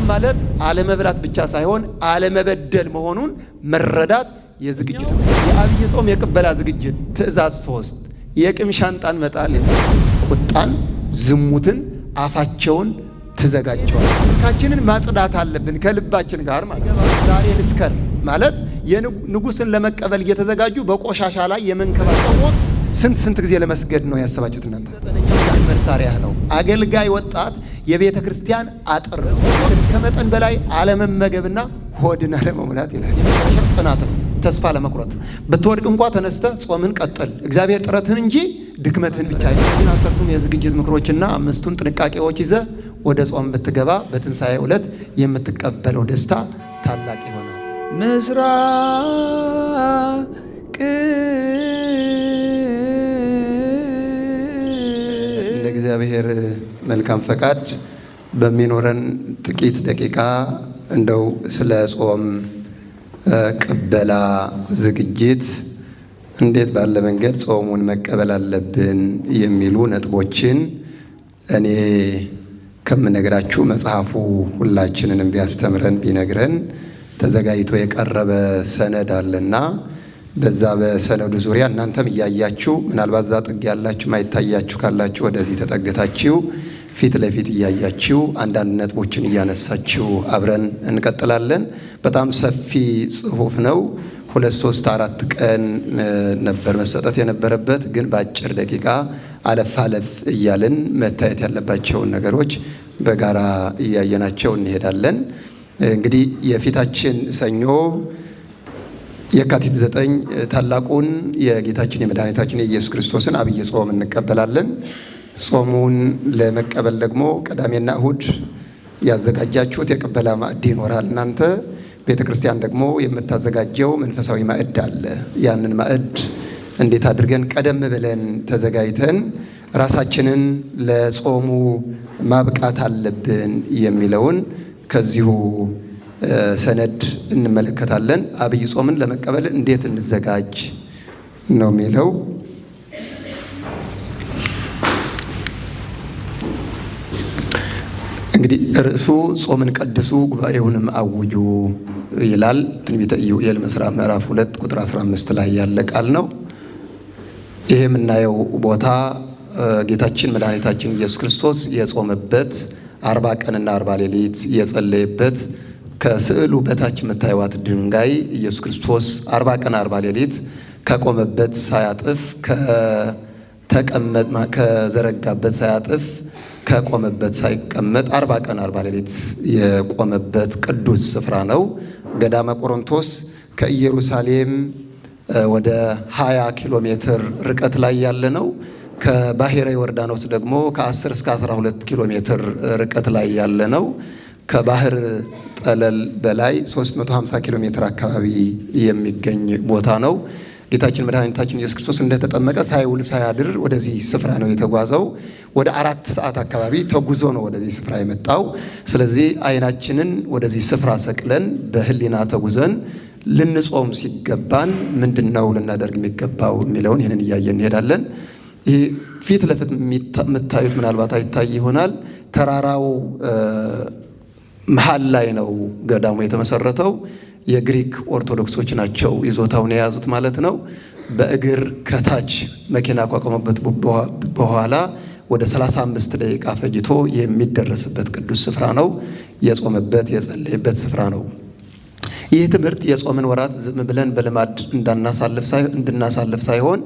ማለት አለመብላት ብቻ ሳይሆን አለመበደል መሆኑን መረዳት የዝግጅቱ የአብይ ጾም የቅበላ ዝግጅት ትእዛዝ 3 የቅም ሻንጣን መጣል ቁጣን ዝሙትን አፋቸውን ተዘጋጅቷል። ስልካችንን ማጽዳት አለብን ከልባችን ጋር ማለት ዛሬ ንስከር ማለት የንጉስን ለመቀበል እየተዘጋጁ በቆሻሻ ላይ የመንከባከብ ስንት ጊዜ ለመስገድ ነው ያሰባችሁት እናንተ? መሳሪያ ነው። አገልጋይ ወጣት የቤተ ክርስቲያን አጥር ከመጠን በላይ አለመመገብና ሆድን አለመሙላት ይላል። የመጨረሻ ጽናት ነው። ተስፋ ለመቁረጥ ብትወድቅ እንኳ ተነስተ ጾምን ቀጥል። እግዚአብሔር ጥረትን እንጂ ድክመትን ብቻ አይደለም። 10ቱን የዝግጅት ምክሮችና 5ቱን ጥንቃቄዎች ይዘ ወደ ጾም ብትገባ በትንሣኤ ዕለት የምትቀበለው ደስታ ታላቅ ይሆናል። ምስራቅ እንደ እግዚአብሔር መልካም ፈቃድ በሚኖረን ጥቂት ደቂቃ እንደው ስለ ጾም ቅበላ ዝግጅት እንዴት ባለ መንገድ ጾሙን መቀበል አለብን የሚሉ ነጥቦችን እኔ ከምነግራችሁ መጽሐፉ ሁላችንንም ቢያስተምረን ቢነግረን ተዘጋጅቶ የቀረበ ሰነድ አለና በዛ በሰነዱ ዙሪያ እናንተም እያያችሁ ምናልባት ዛ ጥግ ያላችሁ ማይታያችሁ ካላችሁ ወደዚህ ተጠግታችሁ ፊት ለፊት እያያችሁ አንዳንድ ነጥቦችን እያነሳችሁ አብረን እንቀጥላለን። በጣም ሰፊ ጽሑፍ ነው። 2፣ 3፣ 4 ቀን ነበር መሰጠት የነበረበት፣ ግን በአጭር ደቂቃ አለፍ አለፍ እያልን መታየት ያለባቸውን ነገሮች በጋራ እያየናቸው እንሄዳለን። እንግዲህ የፊታችን ሰኞ የካቲት 9 ታላቁን የጌታችን የመድኃኒታችን የኢየሱስ ክርስቶስን አብይ ጾም እንቀበላለን። ጾሙን ለመቀበል ደግሞ ቅዳሜና እሁድ ያዘጋጃችሁት የቅበላ ማዕድ ይኖራል። እናንተ ቤተ ክርስቲያን ደግሞ የምታዘጋጀው መንፈሳዊ ማዕድ አለ። ያንን ማዕድ እንዴት አድርገን ቀደም ብለን ተዘጋጅተን ራሳችንን ለጾሙ ማብቃት አለብን የሚለውን ከዚሁ ሰነድ እንመለከታለን። አብይ ጾምን ለመቀበል እንዴት እንዘጋጅ ነው የሚለው። እንግዲህ ርዕሱ ጾምን ቀድሱ ጉባኤውንም አውጁ ይላል። ትንቢተ ኢዩኤል ምዕራፍ 2 ቁጥር 15 ላይ ያለ ቃል ነው። ይሄ የምናየው ቦታ ጌታችን መድኃኒታችን ኢየሱስ ክርስቶስ የጾመበት 40 ቀንና 40 ሌሊት የጸለየበት ከስዕሉ በታች የምታዩት ድንጋይ ኢየሱስ ክርስቶስ 40 ቀን 40 ሌሊት ከቆመበት ሳያጥፍ ከዘረጋበት ሳያጥፍ ከቆመበት ሳይቀመጥ 40 ቀን 40 ሌሊት የቆመበት ቅዱስ ስፍራ ነው። ገዳመ ቆሮንቶስ ከኢየሩሳሌም ወደ 20 ኪሎ ሜትር ርቀት ላይ ያለ ነው። ከባሕረ ዮርዳኖስ ደግሞ ከ10 እስከ 12 ኪሎ ሜትር ርቀት ላይ ያለ ነው። ከባህር ጠለል በላይ 350 ኪሎ ሜትር አካባቢ የሚገኝ ቦታ ነው። ጌታችን መድኃኒታችን ኢየሱስ ክርስቶስ እንደተጠመቀ ሳይውል ሳያድር ወደዚህ ስፍራ ነው የተጓዘው። ወደ 4 ሰዓት አካባቢ ተጉዞ ነው ወደዚህ ስፍራ የመጣው። ስለዚህ ዓይናችንን ወደዚህ ስፍራ ሰቅለን በህሊና ተጉዘን ልንጾም ሲገባን ምንድነው ልናደርግ የሚገባው የሚለውን ይህንን እያየን እንሄዳለን። ይህ ፊት ለፊት የምታዩት ምናልባት አይታይ ይሆናል። ተራራው መሃል ላይ ነው ገዳሙ የተመሰረተው። የግሪክ ኦርቶዶክሶች ናቸው ይዞታውን የያዙት ማለት ነው። በእግር ከታች መኪና ካቆመበት በኋላ ወደ 35 ደቂቃ ፈጅቶ የሚደረስበት ቅዱስ ስፍራ ነው። የጾመበት የጸለየበት ስፍራ ነው። ይህ ትምህርት የጾምን ወራት ዝም ብለን በልማድ እንድናሳልፍ ሳይሆን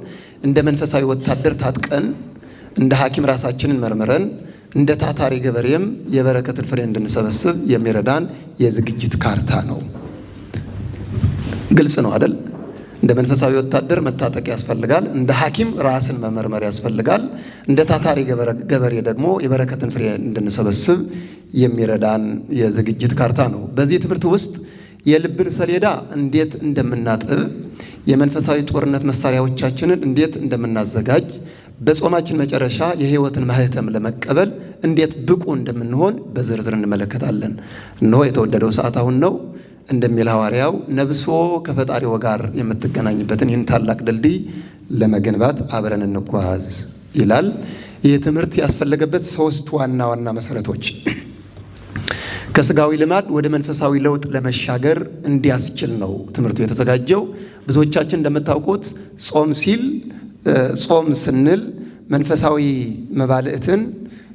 እንደ መንፈሳዊ ወታደር ታጥቀን እንደ ሐኪም ራሳችንን መርምረን እንደ ታታሪ ገበሬም የበረከትን ፍሬ እንድንሰበስብ የሚረዳን የዝግጅት ካርታ ነው። ግልጽ ነው አይደል? እንደ መንፈሳዊ ወታደር መታጠቅ ያስፈልጋል። እንደ ሐኪም ራስን መመርመር ያስፈልጋል። እንደ ታታሪ ገበሬ ደግሞ የበረከትን ፍሬ እንድንሰበስብ የሚረዳን የዝግጅት ካርታ ነው። በዚህ ትምህርት ውስጥ የልብን ሰሌዳ እንዴት እንደምናጥብ፣ የመንፈሳዊ ጦርነት መሳሪያዎቻችንን እንዴት እንደምናዘጋጅ፣ በጾማችን መጨረሻ የሕይወትን ማህተም ለመቀበል እንዴት ብቁ እንደምንሆን በዝርዝር እንመለከታለን። እነሆ የተወደደው ሰዓት አሁን ነው እንደሚል ሐዋርያው ነብሶ ከፈጣሪው ጋር የምትገናኝበትን ይህን ታላቅ ድልድይ ለመገንባት አብረን እንጓዝ ይላል። ይህ ትምህርት ያስፈለገበት 3 ዋና ዋና መሰረቶች ከስጋዊ ልማድ ወደ መንፈሳዊ ለውጥ ለመሻገር እንዲያስችል ነው ትምህርቱ የተዘጋጀው። ብዙዎቻችን እንደምታውቁት ጾም ስንል መንፈሳዊ መባልዕትን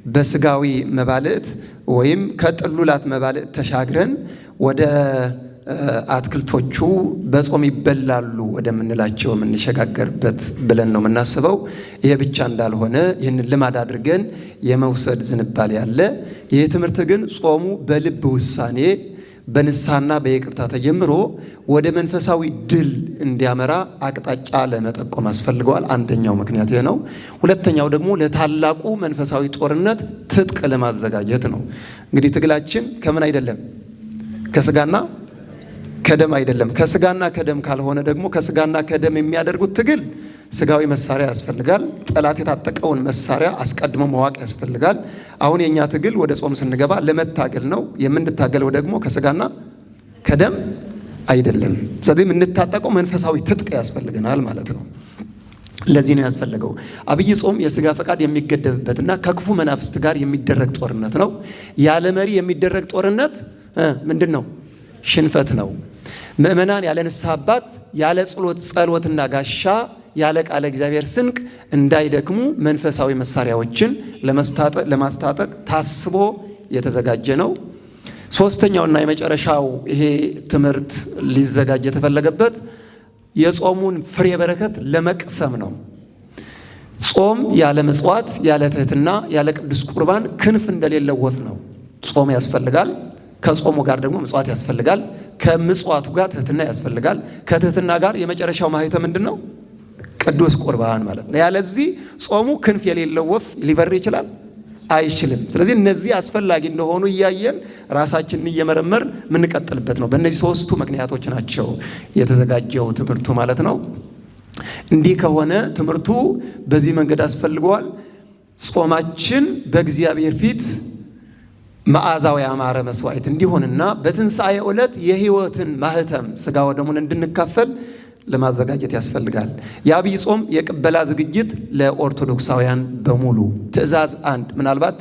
በስጋዊ መባልዕት ወይም ከጥሉላት መባልዕት ተሻግረን ወደ አትክልቶቹ በጾም ይበላሉ ወደምንላቸው የምንሸጋገርበት ብለን ነው የምናስበው። ይሄ ብቻ እንዳልሆነ ይህንን ልማድ አድርገን የመውሰድ ዝንባሌ ያለ። ይህ ትምህርት ግን ጾሙ በልብ ውሳኔ በንስሐና በይቅርታ ተጀምሮ ወደ መንፈሳዊ ድል እንዲያመራ አቅጣጫ ለመጠቆም አስፈልገዋል። አንደኛው ምክንያት ይሄ ነው። ሁለተኛው ደግሞ ለታላቁ መንፈሳዊ ጦርነት ትጥቅ ለማዘጋጀት ነው። እንግዲህ ትግላችን ከምን አይደለም? ከስጋና ከደም አይደለም። ከስጋና ከደም ካልሆነ ደግሞ ከስጋና ከደም የሚያደርጉት ትግል ስጋዊ መሳሪያ ያስፈልጋል። ጠላት የታጠቀውን መሳሪያ አስቀድሞ ማወቅ ያስፈልጋል። አሁን የኛ ትግል ወደ ጾም ስንገባ ለመታገል ነው። የምንታገለው ደግሞ ከስጋና ከደም አይደለም። ስለዚህ የምንታጠቀው መንፈሳዊ ትጥቅ ያስፈልገናል ማለት ነው። ለዚህ ነው ያስፈልገው። አብይ ጾም የስጋ ፈቃድ የሚገደብበትና ከክፉ መናፍስት ጋር የሚደረግ ጦርነት ነው። ያለ መሪ የሚደረግ ጦርነት ምንድን ነው? ሽንፈት ነው። ምእመናን ያለ ንስሐ አባት ያለ ጸሎትና ጋሻ ያለ ቃለ እግዚአብሔር ስንቅ እንዳይደክሙ መንፈሳዊ መሳሪያዎችን ለማስታጠቅ ታስቦ የተዘጋጀ ነው። ሶስተኛውና የመጨረሻው ይሄ ትምህርት ሊዘጋጅ የተፈለገበት የጾሙን ፍሬ በረከት ለመቅሰም ነው። ጾም ያለ ምጽዋት፣ ያለ ትህትና፣ ያለ ቅዱስ ቁርባን ክንፍ እንደሌለው ወፍ ነው። ጾም ያስፈልጋል። ከጾሙ ጋር ደግሞ ምጽዋት ያስፈልጋል። ከምጽዋቱ ጋር ትህትና ያስፈልጋል። ከትህትና ጋር የመጨረሻው ማህተም ምንድን ነው? ቅዱስ ቁርባን ማለት ነው። ያለዚህ ጾሙ ክንፍ የሌለው ወፍ ሊበር ይችላል? አይችልም። ስለዚህ እነዚህ አስፈላጊ እንደሆኑ እያየን ራሳችንን እየመረመር የምንቀጥልበት ነው። በእነዚህ ሶስቱ ምክንያቶች ናቸው የተዘጋጀው ትምህርቱ ማለት ነው። እንዲህ ከሆነ ትምህርቱ በዚህ መንገድ አስፈልገዋል። ጾማችን በእግዚአብሔር ፊት መዓዛው ያማረ መስዋዕት እንዲሆንና በትንሣኤ ዕለት የሕይወትን ማህተም ሥጋ ወደሙን እንድንካፈል ለማዘጋጀት ያስፈልጋል። የአብይ ጾም የቅበላ ዝግጅት ለኦርቶዶክሳውያን በሙሉ ትእዛዝ 1 ምናልባት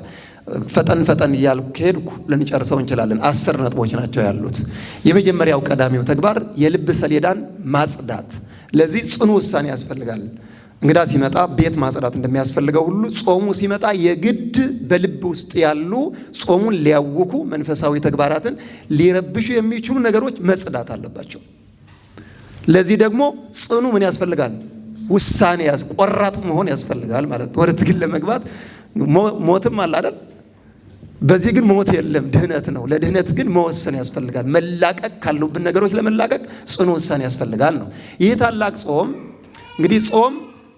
ፈጠን እያልኩ ከሄድኩ ልንጨርሰው እንችላለን። 10 ነጥቦች ናቸው ያሉት። የመጀመሪያው ቀዳሚው ተግባር የልብ ሰሌዳን ማጽዳት። ለዚህ ጽኑ ውሳኔ ያስፈልጋል። እንግዳ ሲመጣ ቤት ማጽዳት እንደሚያስፈልገው ሁሉ ጾሙ ሲመጣ የግድ በልብ ውስጥ ያሉ ጾሙን ሊያውኩ መንፈሳዊ ተግባራትን ሊረብሹ የሚችሉ ነገሮች መጽዳት አለባቸው። ለዚህ ደግሞ ጽኑ ምን ያስፈልጋል? ውሳኔ ቆራጥ መሆን ያስፈልጋል ማለት ነው። ወደ ትግል ለመግባት ሞትም አለ አይደል? በዚህ ግን ሞት የለም፣ ድህነት ነው። ለድህነት ግን መወሰን ያስፈልጋል። መላቀቅ ካሉብን ነገሮች ለመላቀቅ ጽኑ ውሳኔ ያስፈልጋል ነው። ይህ ታላቅ ጾም እንግዲህ ጾም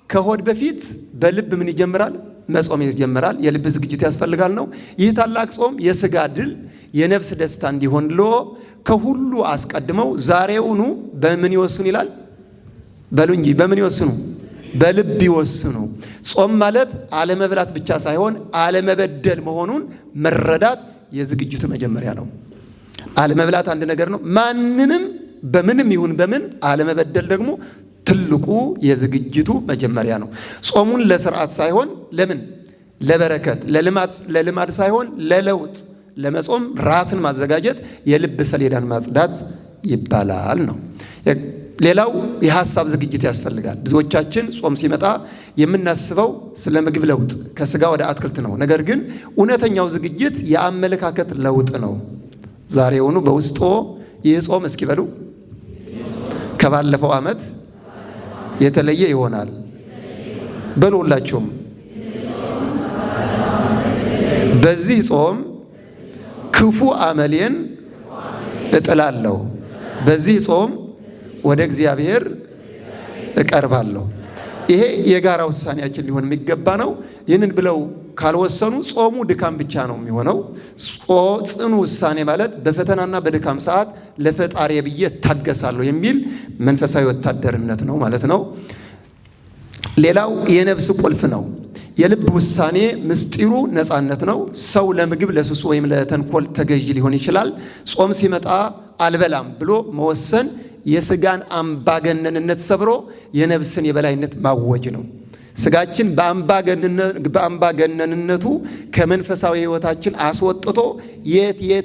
ከሆድ በፊት በልብ ምን ይጀምራል? መጾም ይጀምራል። የልብ ዝግጅት ያስፈልጋል ነው። ይህ ታላቅ ጾም የሥጋ ድል የነፍስ ደስታ እንዲሆን ከሁሉ አስቀድመው ዛሬውኑ በምን ይወስኑ ይላል? በሉ እንጂ በምን ይወስኑ? በልብ ይወስኑ። ጾም ማለት አለመብላት ብቻ ሳይሆን አለመበደል መሆኑን መረዳት የዝግጅቱ መጀመሪያ ነው። አለመብላት አንድ ነገር ነው። ማንንም በምንም ይሁን በምን አለመበደል ደግሞ ትልቁ የዝግጅቱ መጀመሪያ ነው። ጾሙን ለስርዓት ሳይሆን ለምን? ለበረከት፣ ለልማድ ሳይሆን ለለውጥ ለመጾም ራስን ማዘጋጀት የልብ ሰሌዳን ማጽዳት ይባላል ነው። ሌላው የሐሳብ ዝግጅት ያስፈልጋል። ብዙዎቻችን ጾም ሲመጣ የምናስበው ስለ ምግብ ለውጥ ከስጋ ወደ አትክልት ነው። ነገር ግን እውነተኛው ዝግጅት የአመለካከት ለውጥ ነው። ዛሬውኑ በውስጦ ይህ ጾም እስኪ በሉ ከባለፈው ዓመት የተለየ ይሆናል በሉላችሁም። በዚህ ጾም ክፉ አመሌን እጥላለሁ። በዚህ ጾም ወደ እግዚአብሔር እቀርባለሁ። ይሄ የጋራ ውሳኔያችን ሊሆን የሚገባ ነው። ይህንን ብለው ካልወሰኑ ጾሙ ድካም ብቻ ነው የሚሆነው። ጽኑ ውሳኔ ማለት በፈተናና በድካም ሰዓት ለፈጣሪ ብዬ ታገሳለሁ የሚል መንፈሳዊ ወታደርነት ነው ማለት ነው። ሌላው የነፍስ ቁልፍ ነው። የልብ ውሳኔ ምስጢሩ ነፃነት ነው። ሰው ለምግብ ለሱስ ወይም ለተንኮል ተገዥ ሊሆን ይችላል። ጾም ሲመጣ አልበላም ብሎ መወሰን የስጋን አምባገነንነት ሰብሮ የነፍስን የበላይነት ማወጅ ነው። ስጋችን በአምባገነንነቱ ከመንፈሳዊ ሕይወታችን አስወጥቶ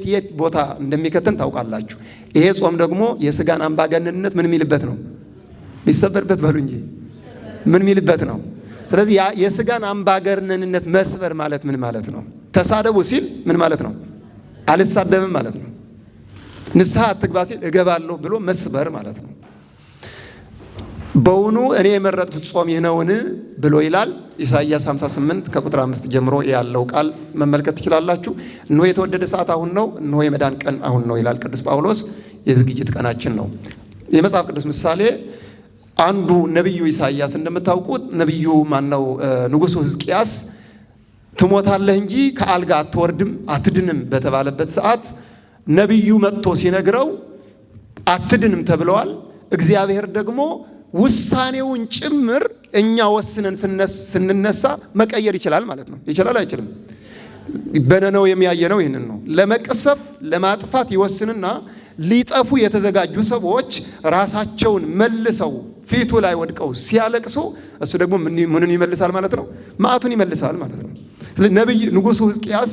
የት ቦታ እንደሚከተን ታውቃላችሁ። ይሄ ጾም ደግሞ የስጋን አምባገነንነት ምን የሚልበት ነው? የሚሰበርበት በሉ እንጂ ምን የሚልበት ነው? ስለዚህ የስጋን አምባገነንነት መስበር ማለት ምን ማለት ነው? ተሳደቡ ሲል ምን ማለት ነው? አልሳደብም ማለት ነው። ንስሐ አትግባ ሲል እገባለሁ ብሎ መስበር ማለት ነው። በውኑ እኔ የመረጥኩት ጾም ይህ ነውን ብሎ ይላል ኢሳይያስ 58 ከቁጥር 5 ጀምሮ ያለው ቃል መመልከት ትችላላችሁ። እነሆ የተወደደ ሰዓት አሁን ነው፣ እነሆ የመዳን ቀን አሁን ነው ይላል ቅዱስ ጳውሎስ። የዝግጅት ቀናችን ነው። የመጽሐፍ ቅዱስ ምሳሌ አንዱ ነቢዩ ኢሳይያስ እንደምታውቁት ነቢዩ ማነው ንጉሡ ሕዝቅያስ ትሞታለህ እንጂ ከአልጋ አትወርድም አትድንም በተባለበት ሰዓት ነቢዩ መጥቶ ሲነግረው አትድንም ተብለዋል። እግዚአብሔር ደግሞ ውሳኔውን ጭምር እኛ ወስነን ስንነሳ መቀየር ይችላል ማለት ነው። ይችላል አይችልም? በነነው የሚያየነው ይህንን ነው። ለመቅሰፍ ለማጥፋት ይወስንና ሊጠፉ የተዘጋጁ ሰዎች ራሳቸውን መልሰው ፊቱ ላይ ወድቀው ሲያለቅሱ እሱ ደግሞ ምንን ይመልሳል ማለት ነው? መዓቱን ይመልሳል ማለት ነው። ስለዚህ ነብይ ንጉሡ ሕዝቅያስ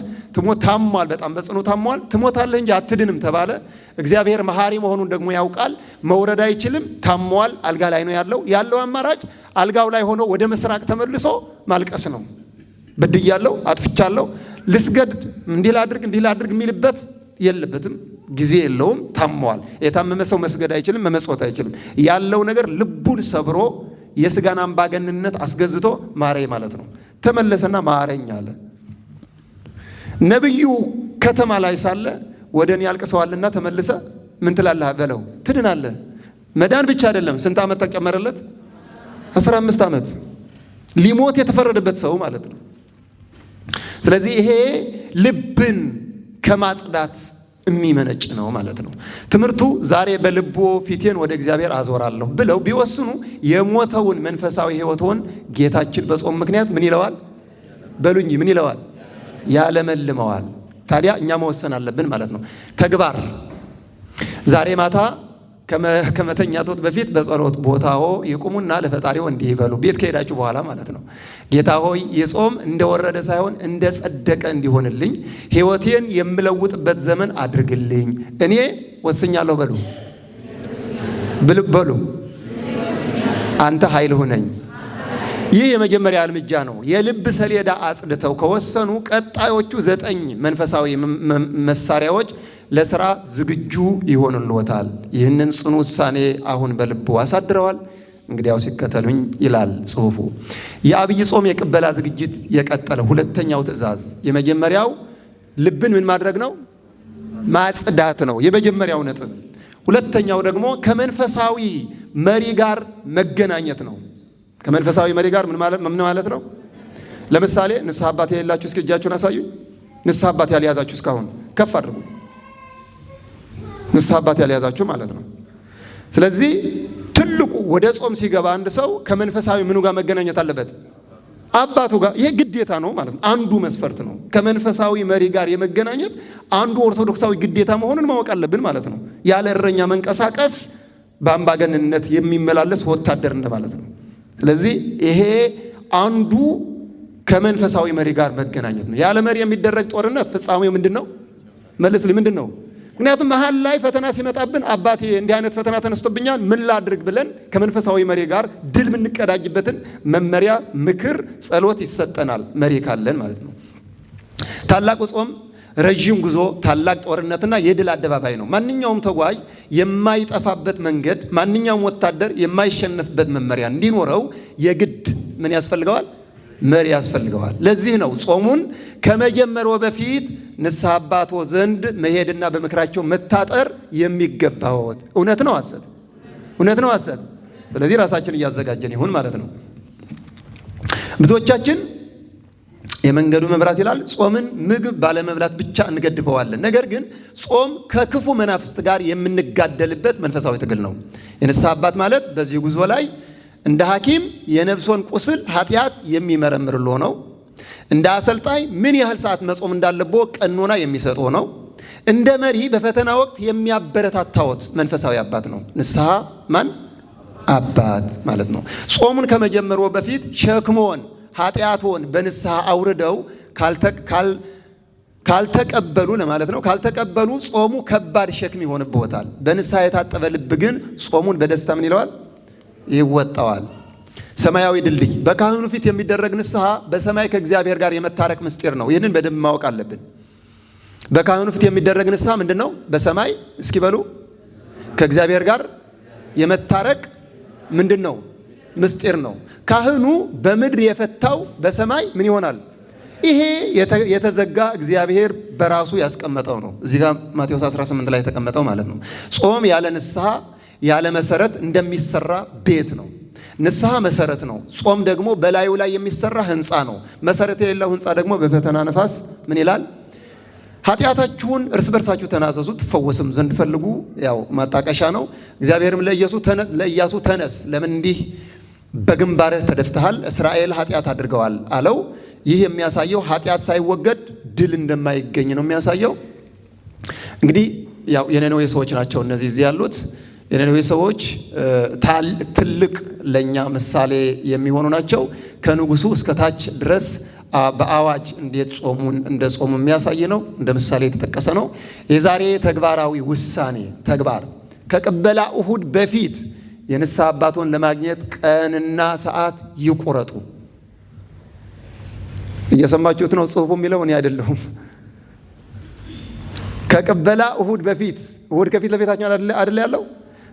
ታሟል፣ በጣም በጽኑ ታሟል። ትሞታለህ እንጂ አትድንም ተባለ። እግዚአብሔር መሐሪ መሆኑን ደግሞ ያውቃል። መውረድ አይችልም፣ ታሟል፣ አልጋ ላይ ነው ያለው አማራጭ አልጋው ላይ ሆኖ ወደ ምስራቅ ተመልሶ ማልቀስ ነው። በድያለሁ፣ አጥፍቻለሁ፣ ልስገድ፣ እንዲህ ላድርግ የሚልበት የለበትም። ጊዜ የለውም። ታሟል። የታመመ ሰው መስገድ አይችልም፣ መመጽወት አይችልም። ያለው ነገር ልቡን ሰብሮ የስጋን አምባገንነት አስገዝቶ ማረኝ ማለት ነው። ተመለሰና ማረኝ አለ። ነብዩ ከተማ ላይ ሳለ ወደ እኔ ያልቅሰዋልና ተመልሰ ምን ትላለህ በለው፣ ትድናለህ። መዳን ብቻ አይደለም፣ ስንት ዓመት ተጨመረለት? 15 ዓመት ሊሞት የተፈረደበት ሰው ማለት ነው። ስለዚህ ይሄ ልብን ከማጽዳት የሚመነጭ ነው ማለት ነው። ትምህርቱ ዛሬ በልቦ ፊቴን ወደ እግዚአብሔር አዞራለሁ ብለው ቢወስኑ የሞተውን መንፈሳዊ ሕይወትን ጌታችን በጾም ምክንያት ምን ይለዋል? በሉኝ፣ ምን ይለዋል? ያለመልመዋል። ታዲያ እኛ መወሰን አለብን ማለት ነው። ተግባር ዛሬ ማታ ከመተኛቶት በፊት በጸሎት ቦታዎ ይቁሙና ለፈጣሪው እንዲህ ይበሉ። ቤት ከሄዳችሁ በኋላ ማለት ነው። ጌታ ሆይ የጾም እንደወረደ ሳይሆን እንደጸደቀ እንዲሆንልኝ ሕይወቴን የምለውጥበት ዘመን አድርግልኝ። እኔ ወስኛለሁ በሉ። አንተ ኃይል ሁነኝ። ይህ የመጀመሪያ እርምጃ ነው። የልብ ሰሌዳ አጽድተው ከወሰኑ ቀጣዮቹ 9 መንፈሳዊ መሳሪያዎች ለሥራ ዝግጁ ይሆኑልዎታል። ይህንን ጽኑ ውሳኔ አሁን በልቦ አሳድረዋል። እንግዲያው ሲከተሉኝ ይላል ጽሑፉ። የአብይ ጾም የቅበላ ዝግጅት የቀጠለ ሁለተኛው ትእዛዝ። የመጀመሪያው ልብን ምን ማድረግ ነው? ማጽዳት ነው የመጀመሪያው ነጥብ። ሁለተኛው ደግሞ ከመንፈሳዊ መሪ ጋር መገናኘት ነው። ከመንፈሳዊ መሪ ጋር ምን ማለት ነው? ለምሳሌ ንስሐ አባት የሌላችሁ እስኪ እጃችሁን አሳዩኝ። ንስሐ አባት ያልያዛችሁ እስካሁን ከፍ አድርጉ። ንስሐ አባት ያልያዛችሁ ማለት ነው። ስለዚህ ትልቁ ወደ ጾም ሲገባ አንድ ሰው ከመንፈሳዊ ምኑ ጋር መገናኘት አለበት? አባቱ ጋር። ይሄ ግዴታ ነው ማለት ነው። አንዱ መስፈርት ነው። ከመንፈሳዊ መሪ ጋር የመገናኘት አንዱ ኦርቶዶክሳዊ ግዴታ መሆኑን ማወቅ አለብን ማለት ነው። ያለ እረኛ መንቀሳቀስ በአምባገነንነት የሚመላለስ ወታደር እንደማለት ነው። ስለዚህ ይሄ አንዱ ከመንፈሳዊ መሪ ጋር መገናኘት ነው። ያለ መሪ የሚደረግ ጦርነት ፍጻሜው ምንድን ነው? መልሱልኝ፣ ምንድን ነው? ምክንያቱም መሀል ላይ ፈተና ሲመጣብን አባቴ እንዲህ አይነት ፈተና ተነስቶብኛል ምን ላድርግ ብለን ከመንፈሳዊ መሪ ጋር ድል የምንቀዳጅበትን መመሪያ፣ ምክር፣ ጸሎት ይሰጠናል መሪ ካለን ማለት ነው። ታላቁ ጾም ረዥም ጉዞ፣ ታላቅ ጦርነትና የድል አደባባይ ነው። ማንኛውም ተጓዥ የማይጠፋበት መንገድ፣ ማንኛውም ወታደር የማይሸነፍበት መመሪያ እንዲኖረው የግድ ምን ያስፈልገዋል? መሪ ያስፈልገዋል። ለዚህ ነው ጾሙን ከመጀመሩ በፊት ንስሐ አባቶ ዘንድ መሄድና በምክራቸው መታጠር የሚገባዎት። እውነት ነው ሐሰት? እውነት ነው ሐሰት? ስለዚህ ራሳችን እያዘጋጀን ይሁን ማለት ነው። ብዙዎቻችን የመንገዱ መብራት ይላል ጾምን ምግብ ባለመብላት ብቻ እንገድበዋለን። ነገር ግን ጾም ከክፉ መናፍስት ጋር የምንጋደልበት መንፈሳዊ ትግል ነው። የንስሐ አባት ማለት በዚህ ጉዞ ላይ እንደ ሐኪም የነፍሶን ቁስል ኃጢአት የሚመረምርልዎ ነው። እንደ አሰልጣኝ ምን ያህል ሰዓት መጾም እንዳለብዎ ቀኖና የሚሰጥዎ ነው። እንደ መሪ በፈተና ወቅት የሚያበረታታዎት መንፈሳዊ አባት ነው። ንስሐ ማን? አባት ማለት ነው። ጾሙን ከመጀመሩ በፊት ሸክሞን ኃጢአቶን በንስሐ አውርደው ካልተቀበሉ ለማለት ነው። ካልተቀበሉ ጾሙ ከባድ ሸክም ይሆንብዎታል። በንስሐ የታጠበ ልብ ግን ጾሙን በደስታ ምን ይለዋል? ይወጣዋል። ሰማያዊ ድልድይ በካህኑ ፊት የሚደረግ ንስሐ በሰማይ ከእግዚአብሔር ጋር የመታረቅ ምስጢር ነው። ይህንን በደንብ ማወቅ አለብን። በካህኑ ፊት የሚደረግ ንስሐ ምንድን ነው? በሰማይ እስኪ በሉ ከእግዚአብሔር ጋር የመታረቅ ምንድን ነው? ምስጢር ነው። ካህኑ በምድር የፈታው በሰማይ ምን ይሆናል? ይሄ የተዘጋ እግዚአብሔር በራሱ ያስቀመጠው ነው። እዚህ ጋር ማቴዎስ 18 ላይ የተቀመጠው ማለት ነው። ጾም ያለ ንስሐ ያለ መሰረት እንደሚሰራ ቤት ነው። ንስሐ መሰረት ነው። ጾም ደግሞ በላዩ ላይ የሚሰራ ህንፃ ነው። መሰረት የሌለው ህንፃ ደግሞ በፈተና ነፋስ ምን ይላል? ኃጢአታችሁን እርስ በርሳችሁ ተናዘዙ ትፈወስም ዘንድ ፈልጉ። ያው ማጣቀሻ ነው። እግዚአብሔርም ለኢያሱ ተነስ፣ ለምን እንዲህ በግንባርህ ተደፍተሃል? እስራኤል ኃጢአት አድርገዋል አለው። ይህ የሚያሳየው ኃጢአት ሳይወገድ ድል እንደማይገኝ ነው የሚያሳየው። እንግዲህ ያው የነነዌ ሰዎች ናቸው እነዚህ እዚህ ያሉት የነነዌ ሰዎች ትልቅ ለኛ ምሳሌ የሚሆኑ ናቸው። ከንጉሱ እስከ ታች ድረስ በአዋጅ እንዴት ጾሙን እንደ ጾሙ የሚያሳይ ነው። እንደ ምሳሌ የተጠቀሰ ነው። የዛሬ ተግባራዊ ውሳኔ ተግባር ከቅበላ እሁድ በፊት የንስሐ አባቶን ለማግኘት ቀንና ሰዓት ይቁረጡ። እየሰማችሁት ነው። ጽሑፉ የሚለው እኔ አይደለሁም። ከቅበላ እሁድ በፊት እሁድ ከፊት ለፊታችን አይደለ ያለው።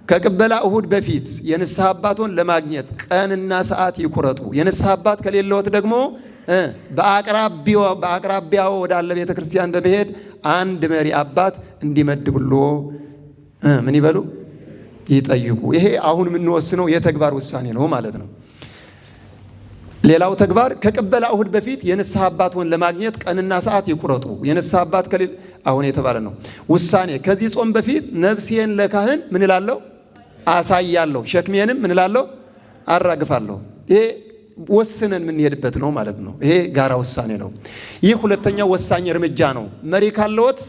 ከቅበላ እሁድ በፊት የንስሐ አባቶን ለማግኘት ቀንና ሰዓት ይቁረጡ። የንስሐ አባት ከሌለዎት ደግሞ በአቅራቢያው ወዳለ ቤተ ክርስቲያን በመሄድ አንድ መሪ አባት እንዲመድብሎ ምን ይበሉ? ይጠይቁ። ይሄ አሁን የምንወስነው የተግባር ውሳኔ ነው ማለት ነው። ሌላው ተግባር ከቅበላ እሁድ በፊት የንስሐ አባቶን ለማግኘት ቀንና ሰዓት ይቁረጡ። የንስሐ አባት ከሌለ አሁን የተባለ ነው ውሳኔ። ከዚህ ጾም በፊት ነፍሴን ለካህን ምን እላለሁ? አሳያለሁ። ሸክሜንም ምን እላለሁ? አራግፋለሁ። ይሄ ወስነን የምንሄድበት ነው ማለት ነው። ይሄ ጋራ ውሳኔ ነው። ይህ ሁለተኛው ወሳኝ እርምጃ ነው። መሪ ካለዎት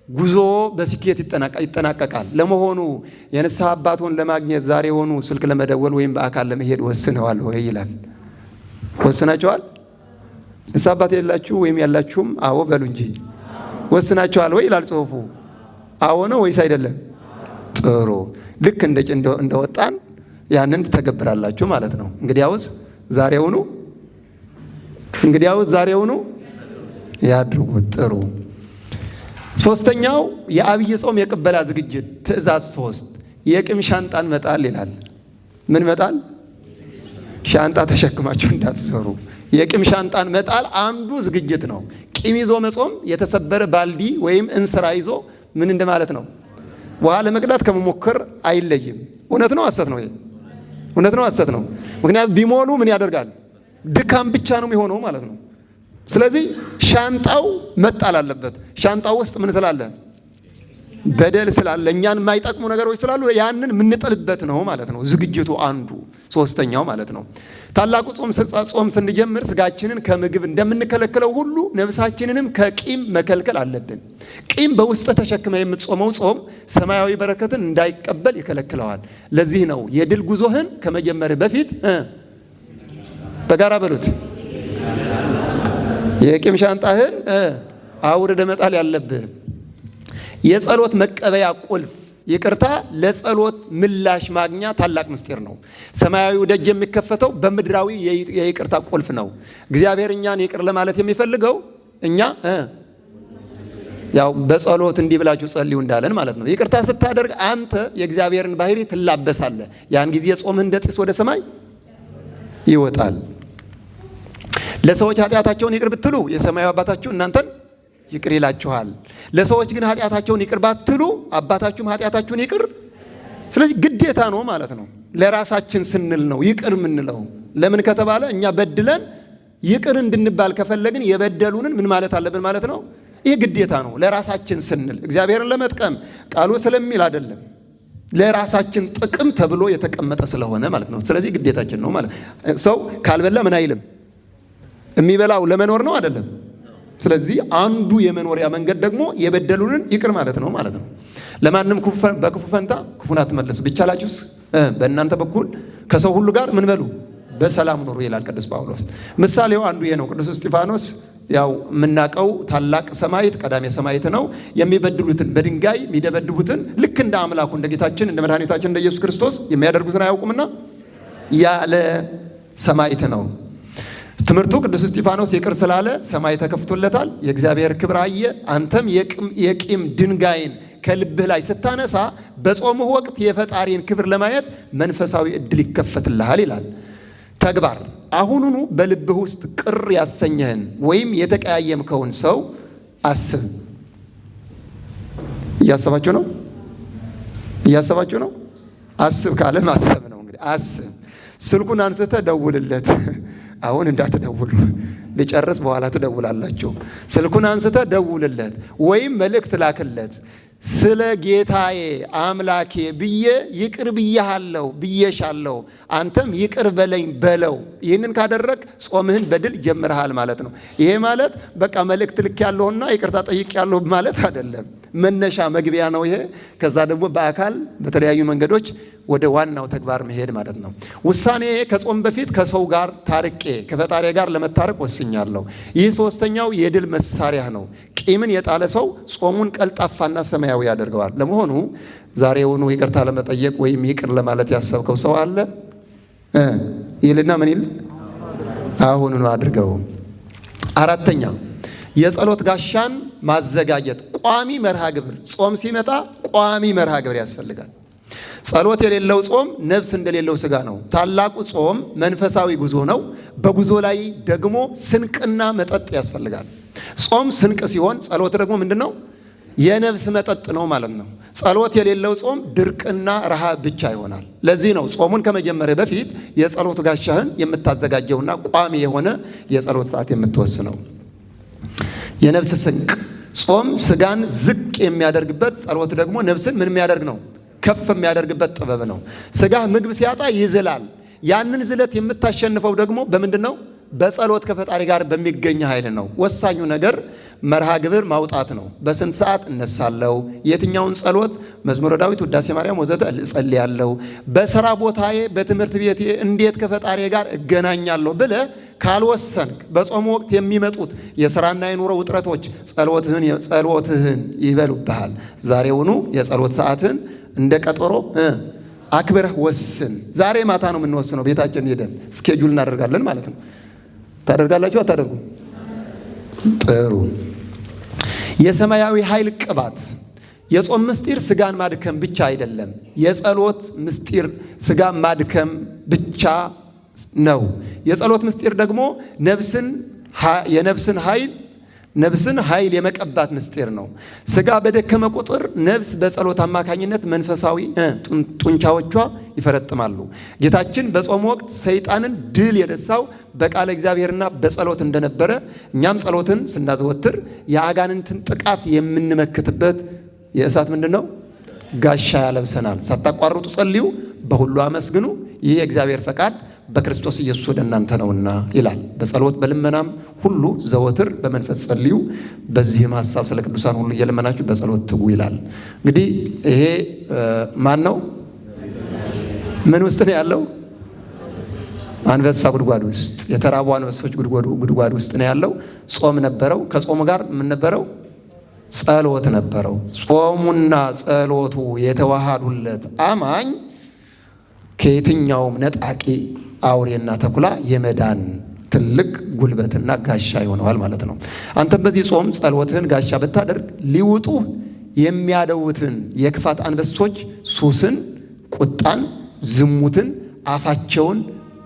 ጉዞ በስኬት ይጠናቀቃል። ለመሆኑ የንስሐ አባቶን ለማግኘት ዛሬ ሆኑ ስልክ ለመደወል ወይም በአካል ለመሄድ ወስነዋል ወይ ይላል። ወስናቸዋል? ንስሐ አባት የሌላችሁ ወይም ያላችሁም አዎ በሉ እንጂ ወስናቸዋል ወይ ይላል ጽሑፉ። አዎ ነው ወይስ አይደለም? ጥሩ። ልክ እንደወጣን ያንን ትተገብራላችሁ ማለት ነው። እንግዲያውስ ዛሬውኑ ያድርጉት። ጥሩ። ሶስተኛው የአብይ ጾም የቅበላ ዝግጅት ትእዛዝ 3 የቂም ሻንጣን መጣል ይላል። ምን መጣል? ሻንጣ ተሸክማችሁ እንዳትዞሩ። የቂም ሻንጣን መጣል አንዱ ዝግጅት ነው። ቂም ይዞ መጾም የተሰበረ ባልዲ ወይም እንስራ ይዞ ምን እንደማለት ነው? ውሃ ለመቅዳት ከመሞከር አይለይም። እውነት ነው ሐሰት ነው? እውነት ነው ሐሰት ነው? ምክንያቱም ቢሞሉ ምን ያደርጋል? ድካም ብቻ ነው የሚሆነው ማለት ነው። ስለዚህ ሻንጣው መጣል አለበት። ሻንጣው ውስጥ ምን ስላለ? በደል ስላለ፣ እኛን የማይጠቅሙ ነገሮች ስላሉ ያንን የምንጥልበት ነው ማለት ነው። ዝግጅቱ አንዱ ሶስተኛው ማለት ነው። ታላቁ ጾም ስንጀምር ስጋችንን ከምግብ እንደምንከለክለው ሁሉ ነፍሳችንንም ከቂም መከልከል አለብን። ቂም በውስጥ ተሸክመ የምትጾመው ጾም ሰማያዊ በረከትን እንዳይቀበል ይከለክለዋል። ለዚህ ነው የድል ጉዞህን ከመጀመርህ በፊት በጋራ በሉት የቂም ሻንጣህን አውርደ መጣል ያለብህ። የጸሎት መቀበያ ቁልፍ ይቅርታ ለጸሎት ምላሽ ማግኛ ታላቅ ምስጢር ነው። ሰማያዊው ደጅ የሚከፈተው በምድራዊ የይቅርታ ቁልፍ ነው። እግዚአብሔር እኛን ይቅር ለማለት የሚፈልገው እኛ ያው በጸሎት እንዲህ ብላችሁ ጸልዩ እንዳለን ማለት ነው። ይቅርታ ስታደርግ አንተ የእግዚአብሔርን ባህሪ ትላበሳለህ። ያን ጊዜ ጾምህ እንደ ጢስ ወደ ሰማይ ይወጣል። ለሰዎች ኃጢአታቸውን ይቅር ብትሉ የሰማያዊ አባታችሁ እናንተን ይቅር ይላችኋል። ለሰዎች ግን ኃጢአታቸውን ይቅር ባትሉ አባታችሁም ኃጢአታችሁን ይቅር። ስለዚህ ግዴታ ነው ማለት ነው። ለራሳችን ስንል ነው ይቅር የምንለው። ለምን ከተባለ እኛ በድለን ይቅር እንድንባል ከፈለግን የበደሉንን ምን ማለት አለብን ማለት ነው። ይህ ግዴታ ነው። ለራሳችን ስንል እግዚአብሔርን ለመጥቀም ቃሉ ስለሚል አይደለም፣ ለራሳችን ጥቅም ተብሎ የተቀመጠ ስለሆነ ማለት ነው። ስለዚህ ግዴታችን ነው ማለት። ሰው ካልበላ ምን አይልም። የሚበላው ለመኖር ነው አይደለም። ስለዚህ አንዱ የመኖሪያ መንገድ ደግሞ የበደሉንን ይቅር ማለት ነው ማለት ነው። ለማንም በክፉ ፈንታ ክፉን አትመልሱ፣ ቢቻላችሁስ በእናንተ በኩል ከሰው ሁሉ ጋር ምን በሉ በሰላም ኑሩ ይላል ቅዱስ ጳውሎስ። ምሳሌው አንዱ ይሄ ነው። ቅዱስ እስጢፋኖስ ያው የምናውቀው ታላቅ ሰማዕት ቀዳሜ ሰማዕት ነው። የሚበድሉትን በድንጋይ የሚደበድቡትን ልክ እንደ አምላኩ እንደ ጌታችን እንደ መድኃኒታችን እንደ ኢየሱስ ክርስቶስ የሚያደርጉትን አያውቁምና ያለ ሰማዕት ነው። ትምህርቱ ቅዱስ እስጢፋኖስ ይቅር ስላለ ሰማይ ተከፍቶለታል፣ የእግዚአብሔር ክብር አየ። አንተም የቂም ድንጋይን ከልብህ ላይ ስታነሳ በጾምህ ወቅት የፈጣሪን ክብር ለማየት መንፈሳዊ ዕድል ይከፈትልሃል ይላል። ተግባር አሁኑኑ በልብህ ውስጥ ቅር ያሰኘህን ወይም የተቀያየምከውን ሰው አስብ። እያሰባችሁ ነው? እያሰባችሁ ነው? አስብ ካለ ማሰብ ነው። እንግዲህ አስብ። ስልኩን አንስተህ ደውልለት። አሁን እንዳትደውሉ፣ ልጨርስ በኋላ ትደውላላችሁ። ስልኩን አንስተህ ደውልለት ወይም መልእክት ላክለት። ስለ ጌታዬ አምላኬ ብዬ ይቅር ብያለሁ ብዬሻለሁ፣ አንተም ይቅር በለኝ በለው። ይህንን ካደረግ ጾምህን በድል ጀምረሃል ማለት ነው። ይሄ ማለት በቃ መልእክት ልክ ያለውና ይቅርታ ጠይቅ ያለሁ ማለት አይደለም። መነሻ መግቢያ ነው ይሄ። ከዛ ደግሞ በአካል በተለያዩ መንገዶች ወደ ዋናው ተግባር መሄድ ማለት ነው። ውሳኔ ከጾም በፊት ከሰው ጋር ታርቄ ከፈጣሪ ጋር ለመታረቅ ወስኛለሁ። ይህ ሶስተኛው የድል መሳሪያ ነው። ቂምን የጣለ ሰው ጾሙን ቀልጣፋና ሰማያዊ ያደርገዋል። ለመሆኑ ዛሬውኑ ይቅርታ ለመጠየቅ ወይም ይቅር ለማለት ያሰብከው ሰው አለ? ይልና ምን ይል? አሁኑኑ አድርገው። አራተኛ የጸሎት ጋሻን ማዘጋጀት፣ ቋሚ መርሃ ግብር። ጾም ሲመጣ ቋሚ መርሃ ግብር ያስፈልጋል። ጸሎት የሌለው ጾም ነፍስ እንደሌለው ስጋ ነው። ታላቁ ጾም መንፈሳዊ ጉዞ ነው። በጉዞ ላይ ደግሞ ስንቅና መጠጥ ያስፈልጋል። ጾም ስንቅ ሲሆን ጸሎት ደግሞ ምንድን ነው? የነፍስ መጠጥ ነው ማለት ነው። ጸሎት የሌለው ጾም ድርቅና ረሃብ ብቻ ይሆናል። ለዚህ ነው ጾሙን ከመጀመሪያ በፊት የጸሎት ጋሻህን የምታዘጋጀውና ቋሚ የሆነ የጸሎት ሰዓት የምትወስነው። የነፍስ ስንቅ ጾም ስጋን ዝቅ የሚያደርግበት፣ ጸሎት ደግሞ ነፍስን ምን የሚያደርግ ነው? ከፍ የሚያደርግበት ጥበብ ነው። ስጋህ ምግብ ሲያጣ ይዝላል። ያንን ዝለት የምታሸንፈው ደግሞ በምንድን ነው? በጸሎት ከፈጣሪ ጋር በሚገኝ ኃይል ነው። ወሳኙ ነገር መርሃ ግብር ማውጣት ነው። በስንት ሰዓት እነሳለሁ? የትኛውን ጸሎት? መዝሙረ ዳዊት፣ ውዳሴ ማርያም ወዘተ እጸልያለሁ። በሥራ ቦታዬ፣ በትምህርት ቤቴ እንዴት ከፈጣሪ ጋር እገናኛለሁ ብለህ ካልወሰንክ በጾም ወቅት የሚመጡት የሥራና የኑሮ ውጥረቶች ጸሎትህን ይበሉብሃል። ዛሬውኑ የጸሎት ሰዓትን እንደ ቀጠሮ አክብረህ ወስን። ዛሬ ማታ ነው የምንወስነው። ቤታችን ሄደን ስኬጁል እናደርጋለን ማለት ነው። ታደርጋላችሁ አታደርጉም? ጥሩ። የሰማያዊ ኃይል ቅባት። የጾም ምስጢር ስጋን ማድከም ብቻ አይደለም። የጸሎት ምስጢር ስጋን ማድከም ብቻ ነው። የጸሎት ምስጢር ደግሞ ነፍስን ኃይል የመቀባት ምስጢር ነው። ስጋ በደከመ ቁጥር ነፍስ በጸሎት አማካኝነት መንፈሳዊ ጡንቻዎቿ ይፈረጥማሉ። ጌታችን በጾም ወቅት ሰይጣንን ድል የነሳው በቃለ እግዚአብሔርና በጸሎት እንደነበረ እኛም ጸሎትን ስናዘወትር የአጋንንትን ጥቃት የምንመክትበት የእሳት ምንድን ነው? ጋሻ ያለብሰናል። ሳታቋርጡ ጸልዩ፣ በሁሉ አመስግኑ፣ ይህ የእግዚአብሔር ፈቃድ በክርስቶስ ኢየሱስ ወደ እናንተ ነውና ይላል። በጸሎት በልመናም ሁሉ ዘወትር በመንፈስ ጸልዩ፣ በዚህም ሐሳብ ስለ ቅዱሳን ሁሉ እየለመናችሁ በጸሎት ትጉ ይላል። እንግዲህ ይሄ ማን ነው? ምን ውስጥ ነው ያለው? አንበሳ ጉድጓድ ውስጥ፣ የተራቡ አንበሶች ጉድጓድ ውስጥ ነው ያለው። ጾም ነበረው። ከጾሙ ጋር ምን ነበረው? ጸሎት ነበረው። ጾሙና ጸሎቱ የተዋሃዱለት አማኝ ከየትኛውም ነጣቂ አውሬና ተኩላ የመዳን ትልቅ ጉልበትና ጋሻ ይሆነዋል ማለት ነው። አንተም በዚህ ጾም ጸሎትህን ጋሻ ብታደርግ ሊውጡ የሚያደውትን የክፋት አንበሶች ሱስን፣ ቁጣን፣ ዝሙትን አፋቸውን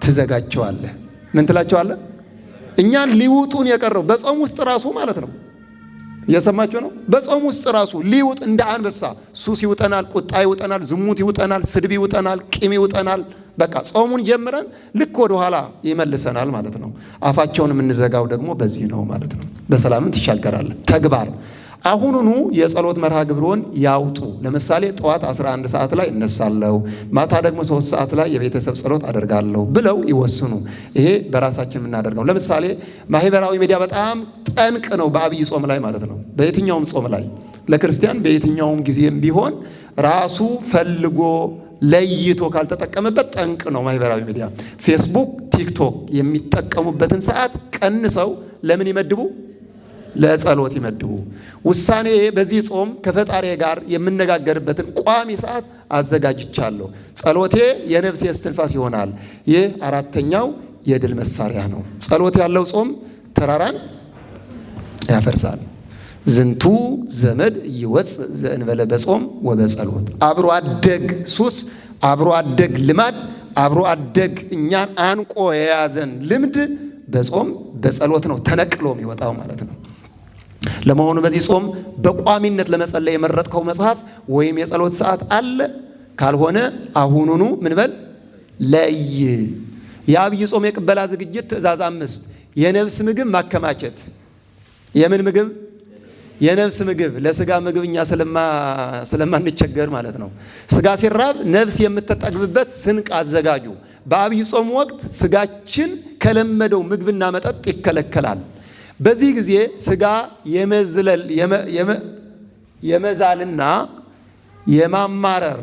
ትዘጋቸዋለህ። ምን ትላቸዋለህ? እኛን ሊውጡን የቀረው በጾም ውስጥ ራሱ ማለት ነው። እየሰማችሁ ነው? በጾም ውስጥ ራሱ ሊውጥ እንደ አንበሳ ሱስ ይውጠናል፣ ቁጣ ይውጠናል፣ ዝሙት ይውጠናል፣ ስድብ ይውጠናል፣ ቂም ይውጠናል። በቃ ጾሙን ጀምረን ልክ ወደ ኋላ ይመልሰናል ማለት ነው። አፋቸውን የምንዘጋው ደግሞ በዚህ ነው ማለት ነው። በሰላምን ትሻገራለህ። ተግባር አሁኑኑ የጸሎት መርሃ ግብሮን ያውጡ። ለምሳሌ ጠዋት 11 ሰዓት ላይ እነሳለሁ፣ ማታ ደግሞ 3 ሰዓት ላይ የቤተሰብ ጸሎት አደርጋለሁ ብለው ይወስኑ። ይሄ በራሳችን የምናደርገው። ለምሳሌ ማህበራዊ ሚዲያ በጣም ጠንቅ ነው፣ በአብይ ጾም ላይ ማለት ነው። በየትኛውም ጾም ላይ ለክርስቲያን በየትኛውም ጊዜም ቢሆን ራሱ ፈልጎ ለይቶ ካልተጠቀመበት ጠንቅ ነው ማህበራዊ ሚዲያ። ፌስቡክ፣ ቲክቶክ የሚጠቀሙበትን ሰዓት ቀንሰው ለምን ይመድቡ? ለጸሎት ይመድቡ። ውሳኔ በዚህ ጾም ከፈጣሪ ጋር የምነጋገርበትን ቋሚ ሰዓት አዘጋጅቻለሁ። ጸሎቴ የነፍሴ እስትንፋስ ይሆናል። ይህ አራተኛው የድል መሳሪያ ነው። ጸሎት ያለው ጾም ተራራን ያፈርሳል። ዝንቱ ዘመድ ይወፅእ ዘእንበለ በጾም ወበጸሎት። አብሮ አደግ ሱስ፣ አብሮ አደግ ልማድ፣ አብሮ አደግ እኛን አንቆ የያዘን ልምድ በጾም በጸሎት ነው ተነቅሎ የሚወጣው ማለት ነው። ለመሆኑ በዚህ ጾም በቋሚነት ለመጸለይ የመረጥከው መጽሐፍ ወይም የጸሎት ሰዓት አለ? ካልሆነ አሁኑኑ ምን በል ለይ። የአብይ ጾም የቅበላ ዝግጅት ትእዛዝ 5 የነፍስ ምግብ ማከማቸት። የምን ምግብ? የነፍስ ምግብ። ለስጋ ምግብ እኛ ስለማንቸገር ማለት ነው። ስጋ ሲራብ ነፍስ የምትጠግብበት ስንቅ አዘጋጁ። በአብይ ጾም ወቅት ስጋችን ከለመደው ምግብና መጠጥ ይከለከላል። በዚህ ጊዜ ስጋ የመዝለል የመዛልና የማማረር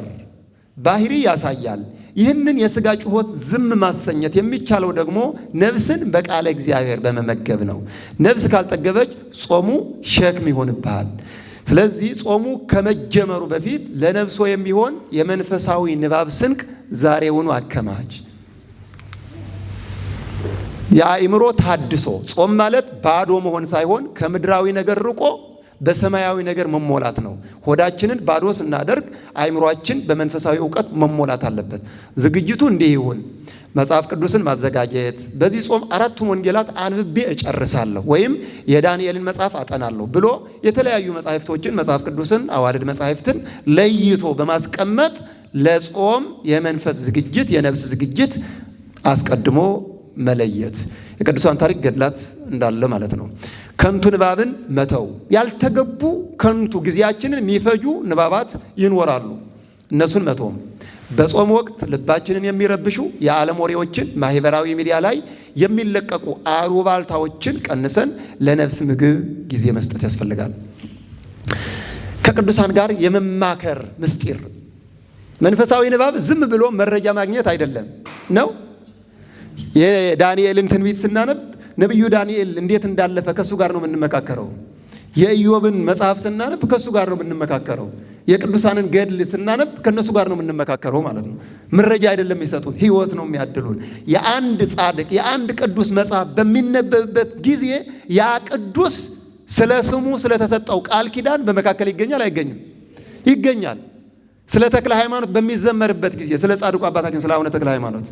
ባህሪ ያሳያል። ይህንን የስጋ ጩኸት ዝም ማሰኘት የሚቻለው ደግሞ ነፍስን በቃለ እግዚአብሔር በመመገብ ነው። ነፍስ ካልጠገበች ጾሙ ሸክም ይሆንብሃል። ስለዚህ ጾሙ ከመጀመሩ በፊት ለነፍሶ የሚሆን የመንፈሳዊ ንባብ ስንቅ ዛሬውኑ አከማች። የአእምሮ ታድሶ። ጾም ማለት ባዶ መሆን ሳይሆን ከምድራዊ ነገር ርቆ በሰማያዊ ነገር መሞላት ነው። ሆዳችንን ባዶ ስናደርግ አእምሯችን በመንፈሳዊ እውቀት መሞላት አለበት። ዝግጅቱ እንዲህ ይሁን። መጽሐፍ ቅዱስን ማዘጋጀት። በዚህ ጾም 4ቱን ወንጌላት አንብቤ እጨርሳለሁ ወይም የዳንኤልን መጽሐፍ አጠናለሁ ብሎ የተለያዩ መጽሐፍቶችን፣ መጽሐፍ ቅዱስን፣ አዋልድ መጽሐፍትን ለይቶ በማስቀመጥ ለጾም የመንፈስ ዝግጅት፣ የነፍስ ዝግጅት አስቀድሞ መለየት። የቅዱሳን ታሪክ ገድላት እንዳለ ማለት ነው። ከንቱ ንባብን መተው። ያልተገቡ ከንቱ ጊዜያችንን የሚፈጁ ንባባት ይኖራሉ። እነሱን መተውም። በጾም ወቅት ልባችንን የሚረብሹ የዓለም ወሬዎችን፣ ማህበራዊ ሚዲያ ላይ የሚለቀቁ አሉባልታዎችን ቀንሰን ለነፍስ ምግብ ጊዜ መስጠት ያስፈልጋል። ከቅዱሳን ጋር የመማከር ምስጢር። መንፈሳዊ ንባብ ዝም ብሎ መረጃ ማግኘት አይደለም ነው። የዳንኤልን ትንቢት ስናነብ ነቢዩ ዳንኤል እንዴት እንዳለፈ ከእሱ ጋር ነው የምንመካከረው። የኢዮብን መጽሐፍ ስናነብ ከእሱ ጋር ነው የምንመካከረው። የቅዱሳንን ገድል ስናነብ ከእነሱ ጋር ነው የምንመካከረው ማለት ነው። መረጃ አይደለም የሚሰጡን፣ ሕይወት ነው የሚያድሉን። የአንድ ጻድቅ የአንድ ቅዱስ መጽሐፍ በሚነበብበት ጊዜ ያ ቅዱስ ስለ ስሙ ስለተሰጠው ቃል ኪዳን በመካከል ይገኛል አይገኝም? ይገኛል። ስለ ተክለ ሃይማኖት በሚዘመርበት ጊዜ፣ ስለ ጻድቁ አባታችን ስለ አቡነ ተክለ ሃይማኖት፣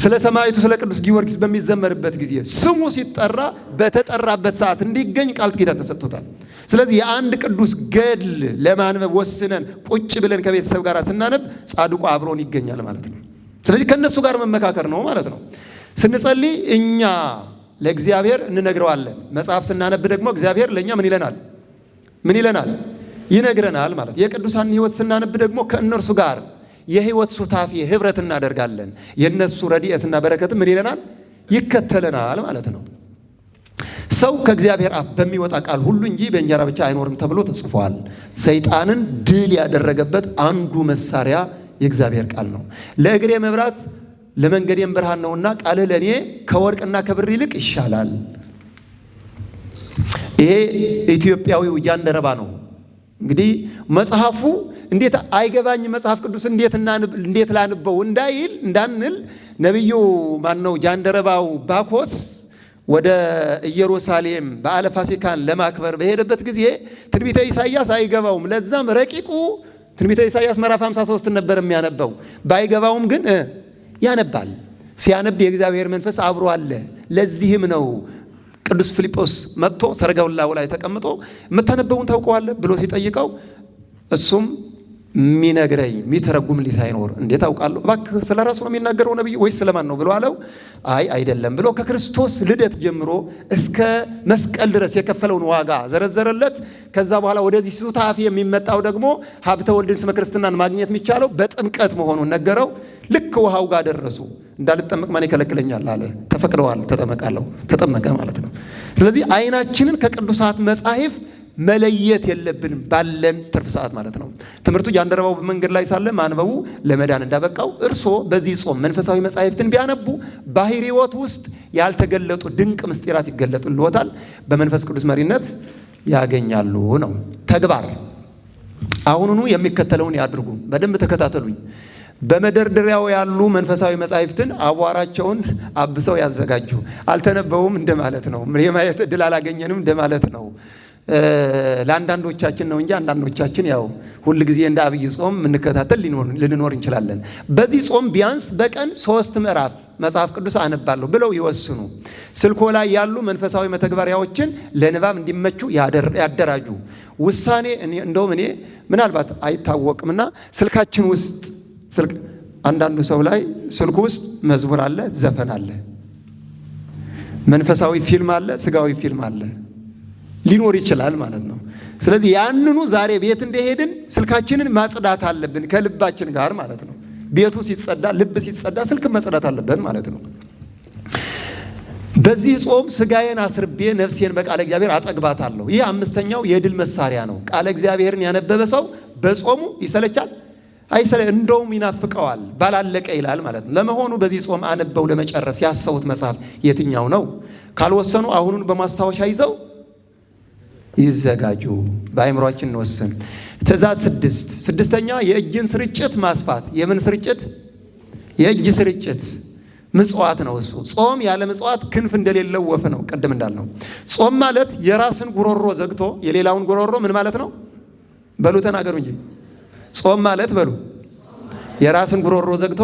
ስለ ሰማዕቱ ስለ ቅዱስ ጊዮርጊስ በሚዘመርበት ጊዜ ስሙ ሲጠራ በተጠራበት ሰዓት እንዲገኝ ቃል ኪዳን ተሰጥቶታል። ስለዚህ የአንድ ቅዱስ ገድል ለማንበብ ወስነን ቁጭ ብለን ከቤተሰብ ጋር ስናነብ ጻድቁ አብሮን ይገኛል ማለት ነው። ስለዚህ ከነሱ ጋር መመካከር ነው ማለት ነው። ስንጸልይ እኛ ለእግዚአብሔር እንነግረዋለን። መጽሐፍ ስናነብ ደግሞ እግዚአብሔር ለእኛ ምን ይለናል? ምን ይለናል? ይነግረናል ማለት። የቅዱሳን ሕይወት ስናነብ ደግሞ ከእነርሱ ጋር የሕይወት ሱታፊ ህብረት እናደርጋለን። የነሱ ረድኤትና በረከት ምን ይለናል? ይከተለናል ማለት ነው። ሰው ከእግዚአብሔር አፍ በሚወጣ ቃል ሁሉ እንጂ በእንጀራ ብቻ አይኖርም ተብሎ ተጽፏል። ሰይጣንን ድል ያደረገበት አንዱ መሳሪያ የእግዚአብሔር ቃል ነው። ለእግሬ መብራት ለመንገዴም ብርሃን ነውና ቃልህ ለእኔ ከወርቅና ከብር ይልቅ ይሻላል። ይሄ ኢትዮጵያዊው ጃንደረባ ነው። እንግዲህ መጽሐፉ እንዴት አይገባኝ መጽሐፍ ቅዱስ እንዴት ላንበው እንዳንል ነቢዩ ማነው ጃንደረባው ባኮስ ወደ ኢየሩሳሌም በዓለ ፋሲካን ለማክበር በሄደበት ጊዜ ትንቢተ ኢሳይያስ አይገባውም። ለዛም ረቂቁ ትንቢተ ኢሳይያስ ምዕራፍ 53 ነበር የሚያነበው። ባይገባውም ግን ያነባል። ሲያነብ የእግዚአብሔር መንፈስ አብሮ አለ። ለዚህም ነው ቅዱስ ፊልጶስ መጥቶ ሰረገላው ላይ ተቀምጦ የምታነበውን ታውቀዋለህ ብሎ ሲጠይቀው እሱም የሚነግረኝ የሚተረጉምልኝ ሳይኖር እንዴት አውቃለሁ? እባክህ ስለ ራሱ ነው የሚናገረው ነብዩ ወይስ ስለማን ነው ብሎ አለው። አይ አይደለም ብሎ ከክርስቶስ ልደት ጀምሮ እስከ መስቀል ድረስ የከፈለውን ዋጋ ዘረዘረለት። ከዛ በኋላ ወደዚህ ሱታፊ የሚመጣው ደግሞ ሀብተ ወልድን ስመ ክርስትናን ማግኘት የሚቻለው በጥምቀት መሆኑን ነገረው። ልክ ውሃው ጋር ደረሱ። እንዳልጠመቅ ማን ይከለክለኛል አለ። ተፈቅደዋል፣ ተጠመቃለሁ፣ ተጠመቀ ማለት ነው። ስለዚህ አይናችንን ከቅዱሳት መጻሕፍት መለየት የለብንም ባለን ትርፍ ሰዓት ማለት ነው። ትምህርቱ ጃንደረባው በመንገድ ላይ ሳለ ማንበቡ ለመዳን እንዳበቃው እርሶ በዚህ ጾም መንፈሳዊ መጻሕፍትን ቢያነቡ ባህሪ ሕይወት ውስጥ ያልተገለጡ ድንቅ ምስጢራት ይገለጡልዎታል፣ በመንፈስ ቅዱስ መሪነት ያገኛሉ ነው። ተግባር አሁኑኑ የሚከተለውን ያድርጉ። በደንብ ተከታተሉኝ። በመደርደሪያው ያሉ መንፈሳዊ መጻሕፍትን አቧራቸውን አብሰው ያዘጋጁ። አልተነበቡም እንደማለት ነው። የማየት ዕድል አላገኘንም እንደማለት ነው። ለአንዳንዶቻችን ነው እንጂ አንዳንዶቻችን ያው ሁል ጊዜ እንደ አብይ ጾም የምንከታተል ልንኖር እንችላለን። በዚህ ጾም ቢያንስ በቀን 3 ምዕራፍ መጽሐፍ ቅዱስ አነባለሁ ብለው ይወስኑ። ስልኮ ላይ ያሉ መንፈሳዊ መተግበሪያዎችን ለንባብ እንዲመቹ ያደራጁ። ውሳኔ እንደውም እኔ ምናልባት አይታወቅምና ስልካችን ውስጥ አንዳንዱ ሰው ላይ ስልኩ ውስጥ መዝሙር አለ፣ ዘፈን አለ፣ መንፈሳዊ ፊልም አለ፣ ስጋዊ ፊልም አለ ሊኖር ይችላል ማለት ነው። ስለዚህ ያንኑ ዛሬ ቤት እንደሄድን ስልካችንን ማጽዳት አለብን ከልባችን ጋር ማለት ነው። ቤቱ ሲጸዳ፣ ልብ ሲጸዳ ስልክ መጽዳት አለብን ማለት ነው። በዚህ ጾም ስጋዬን አስርቤ ነፍሴን በቃለ እግዚአብሔር አጠግባታለሁ። ይህ 5ኛው የድል መሳሪያ ነው። ቃለ እግዚአብሔርን ያነበበ ሰው በጾሙ ይሰለቻል? እንደውም ይናፍቀዋል። ባላለቀ ይላል ማለት ነው። ለመሆኑ በዚህ ጾም አነበው ለመጨረስ ያሰቡት መጽሐፍ የትኛው ነው? ካልወሰኑ አሁኑን በማስታወሻ ይዘው ይዘጋጁ። በአእምሯችን እንወስን። ትእዛዝ 6ኛ የእጅን ስርጭት ማስፋት። የምን ስርጭት? የእጅ ስርጭት ምጽዋት ነው። እሱ ጾም ያለ ምጽዋት ክንፍ እንደሌለው ወፍ ነው። ቅድም እንዳልነው ጾም ማለት የራስን ጉሮሮ ዘግቶ የሌላውን ጉሮሮ ምን ማለት ነው? በሉ ተናገሩ እንጂ። ጾም ማለት በሉ የራስን ጉሮሮ ዘግቶ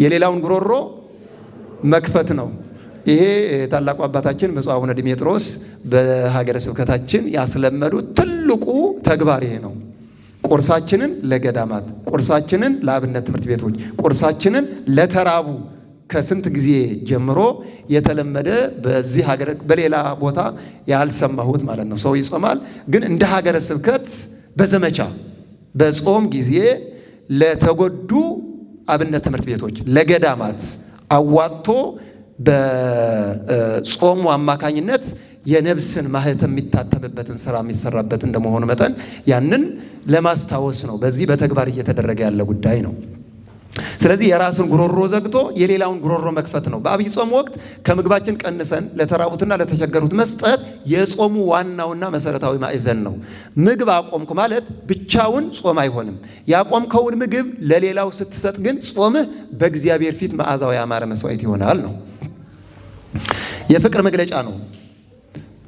የሌላውን ጉሮሮ መክፈት ነው። ይሄ ታላቁ አባታችን ብፁዕ አቡነ ዲሜጥሮስ በሀገረ ስብከታችን ያስለመዱት ትልቁ ተግባር ይሄ ነው። ቁርሳችንን ለገዳማት፣ ቁርሳችንን ለአብነት ትምህርት ቤቶች፣ ቁርሳችንን ለተራቡ ከስንት ጊዜ ጀምሮ የተለመደ በዚህ ሀገረ በሌላ ቦታ ያልሰማሁት ማለት ነው። ሰው ይጾማል፣ ግን እንደ ሀገረ ስብከት በዘመቻ በጾም ጊዜ ለተጎዱ አብነት ትምህርት ቤቶች ለገዳማት አዋጥቶ በጾሙ አማካኝነት የነፍስን ማህተም የሚታተምበትን ስራ የሚሰራበት እንደመሆኑ መጠን ያንን ለማስታወስ ነው። በዚህ በተግባር እየተደረገ ያለ ጉዳይ ነው። ስለዚህ የራስን ጉሮሮ ዘግቶ የሌላውን ጉሮሮ መክፈት ነው። በአብይ ጾም ወቅት ከምግባችን ቀንሰን ለተራቡትና ለተቸገሩት መስጠት የጾሙ ዋናውና መሰረታዊ ማዕዘን ነው። ምግብ አቆምኩ ማለት ብቻውን ጾም አይሆንም። ያቆምከውን ምግብ ለሌላው ስትሰጥ ግን ጾምህ በእግዚአብሔር ፊት መዓዛው ያማረ መስዋዕት ይሆናል ነው። የፍቅር መግለጫ ነው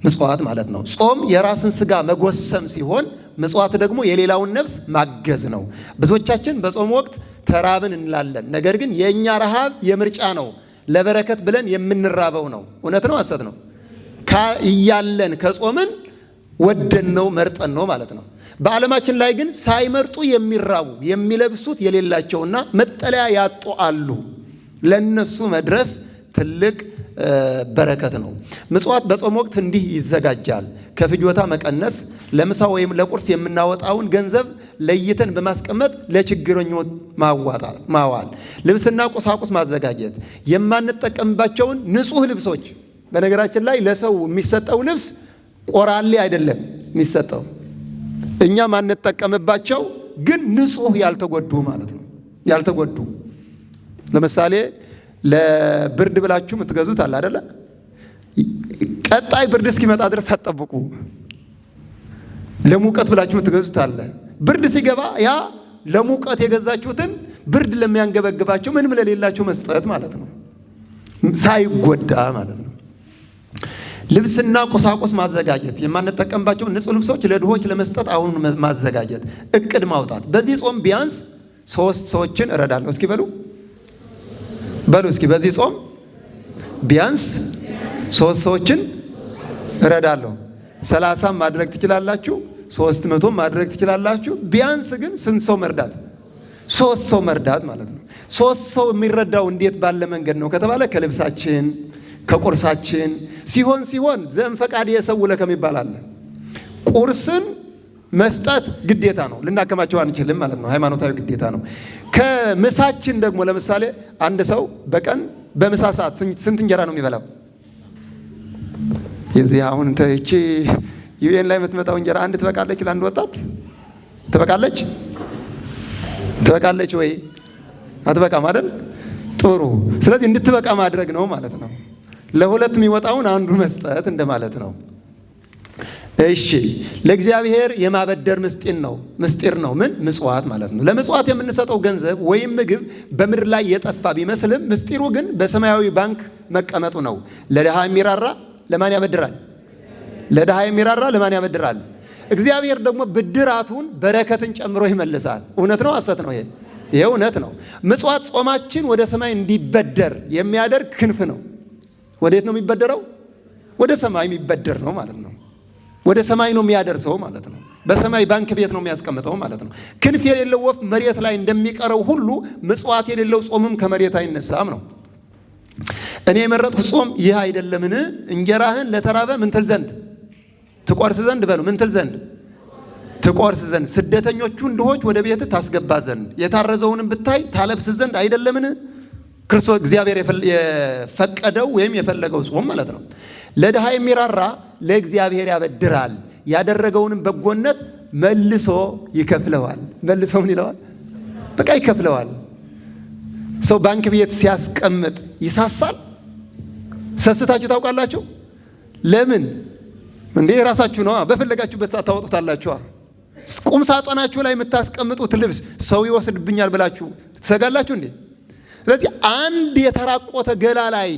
ምጽዋት ማለት ነው። ጾም የራስን ስጋ መጎሰም ሲሆን ምጽዋት ደግሞ የሌላውን ነፍስ ማገዝ ነው። ብዙዎቻችን በጾም ወቅት ተራብን እንላለን። ነገር ግን የእኛ ረሃብ የምርጫ ነው። ለበረከት ብለን የምንራበው ነው። እውነት ነው ሐሰት ነው? እያለን ከጾምን ወደን ነው መርጠን ነው ማለት ነው። በዓለማችን ላይ ግን ሳይመርጡ የሚራቡ የሚለብሱት የሌላቸውና መጠለያ ያጡ አሉ። ለነሱ መድረስ ትልቅ በረከት ነው። ምጽዋት በጾም ወቅት እንዲህ ይዘጋጃል። ከፍጆታ መቀነስ፣ ለምሳ ወይም ለቁርስ የምናወጣውን ገንዘብ ለይተን በማስቀመጥ ለችግረኞች ማዋል፣ ልብስና ቁሳቁስ ማዘጋጀት፣ የማንጠቀምባቸውን ንጹህ ልብሶች። በነገራችን ላይ ለሰው የሚሰጠው ልብስ ቆራሌ አይደለም የሚሰጠው፣ እኛ ማንጠቀምባቸው ግን ንጹህ ያልተጎዱ ማለት ነው። ያልተጎዱ ለምሳሌ ለብርድ ብላችሁ የምትገዙት አለ አይደለ? ቀጣይ ብርድ እስኪመጣ ድረስ አትጠብቁ። ለሙቀት ብላችሁ የምትገዙት አለ። ብርድ ሲገባ ያ ለሙቀት የገዛችሁትን ብርድ ለሚያንገበግባቸው ምንም ለሌላቸው መስጠት ማለት ነው፣ ሳይጎዳ ማለት ነው። ልብስና ቁሳቁስ ማዘጋጀት፣ የማንጠቀምባቸው ንጹህ ልብሶች ለድሆች ለመስጠት አሁን ማዘጋጀት፣ እቅድ ማውጣት። በዚህ ጾም ቢያንስ 3 ሰዎችን እረዳለሁ። እስኪ በሉ እስኪ በዚህ ጾም ቢያንስ 3 ሰዎችን እረዳለሁ። 30 ማድረግ ትችላላችሁ፣ 300 ማድረግ ትችላላችሁ። ቢያንስ ግን ስንት ሰው መርዳት? 3 ሰው መርዳት ማለት ነው። 3 ሰው የሚረዳው እንዴት ባለ መንገድ ነው ከተባለ ከልብሳችን ከቁርሳችን ሲሆን ዘእምፈቃድ የሰው ለከም ይባላል። ቁርስን መስጠት ግዴታ ነው፣ ልናከማቸው አንችልም ማለት ነው። ሃይማኖታዊ ግዴታ ነው። ከምሳችን ደግሞ ለምሳሌ አንድ ሰው በቀን በምሳ ሰዓት ስንት እንጀራ ነው የሚበላው? የዚህ አሁን እቺ ዩኤን ላይ የምትመጣው እንጀራ አንድ ትበቃለች? ለአንድ ወጣት ትበቃለች? ትበቃለች ወይ? አትበቃም አይደል? ጥሩ። ስለዚህ እንድትበቃ ማድረግ ነው ማለት ነው። ለሁለት የሚወጣውን አንዱ መስጠት እንደማለት ነው። እሺ፣ ለእግዚአብሔር የማበደር ምስጢር ነው። ምን? ምጽዋት ማለት ነው። ለምጽዋት የምንሰጠው ገንዘብ ወይም ምግብ በምድር ላይ የጠፋ ቢመስልም ምስጢሩ ግን በሰማያዊ ባንክ መቀመጡ ነው። ለድሃ የሚራራ ለማን ያበድራል? ለድሃ የሚራራ ለማን ያበድራል? እግዚአብሔር ደግሞ ብድራቱን በረከትን ጨምሮ ይመልሳል። እውነት ነው ሐሰት ነው? ይሄ እውነት ነው። ምጽዋት ጾማችን ወደ ሰማይ እንዲበደር የሚያደርግ ክንፍ ነው። ወዴት ነው የሚበደረው? ወደ ሰማይ የሚበደር ነው ማለት ነው። ወደ ሰማይ ነው የሚያደርሰው ማለት ነው። በሰማይ ባንክ ቤት ነው የሚያስቀምጠው ማለት ነው። ክንፍ የሌለው ወፍ መሬት ላይ እንደሚቀረው ሁሉ ምጽዋት የሌለው ጾምም ከመሬት አይነሳም ነው። እኔ የመረጥኩት ጾም ይህ አይደለምን? እንጀራህን ለተራበ ምን ትል ዘንድ? ትቆርስ ዘንድ በሉ። ምን ትል ዘንድ? ትቆርስ ዘንድ። ስደተኞቹን ድሆች ወደ ቤት ታስገባ ዘንድ፣ የታረዘውንም ብታይ ታለብስ ዘንድ አይደለምን? ክርስቶስ እግዚአብሔር የፈቀደው ወይም የፈለገው ጾም ማለት ነው። ለድሃ የሚራራ ለእግዚአብሔር ያበድራል፣ ያደረገውንም በጎነት መልሶ ይከፍለዋል። መልሶ ምን ይለዋል? በቃ ይከፍለዋል። ሰው ባንክ ቤት ሲያስቀምጥ ይሳሳል? ሰስታችሁ ታውቃላችሁ? ለምን? እንዴ ራሳችሁ ነው በፈለጋችሁበት ሰዓት ታወጡታላችሁ። ቁም ሳጥናችሁ ላይ የምታስቀምጡት ልብስ ሰው ይወስድብኛል ብላችሁ ትሰጋላችሁ እንዴ? ስለዚህ አንድ የተራቆተ ገላ ላይ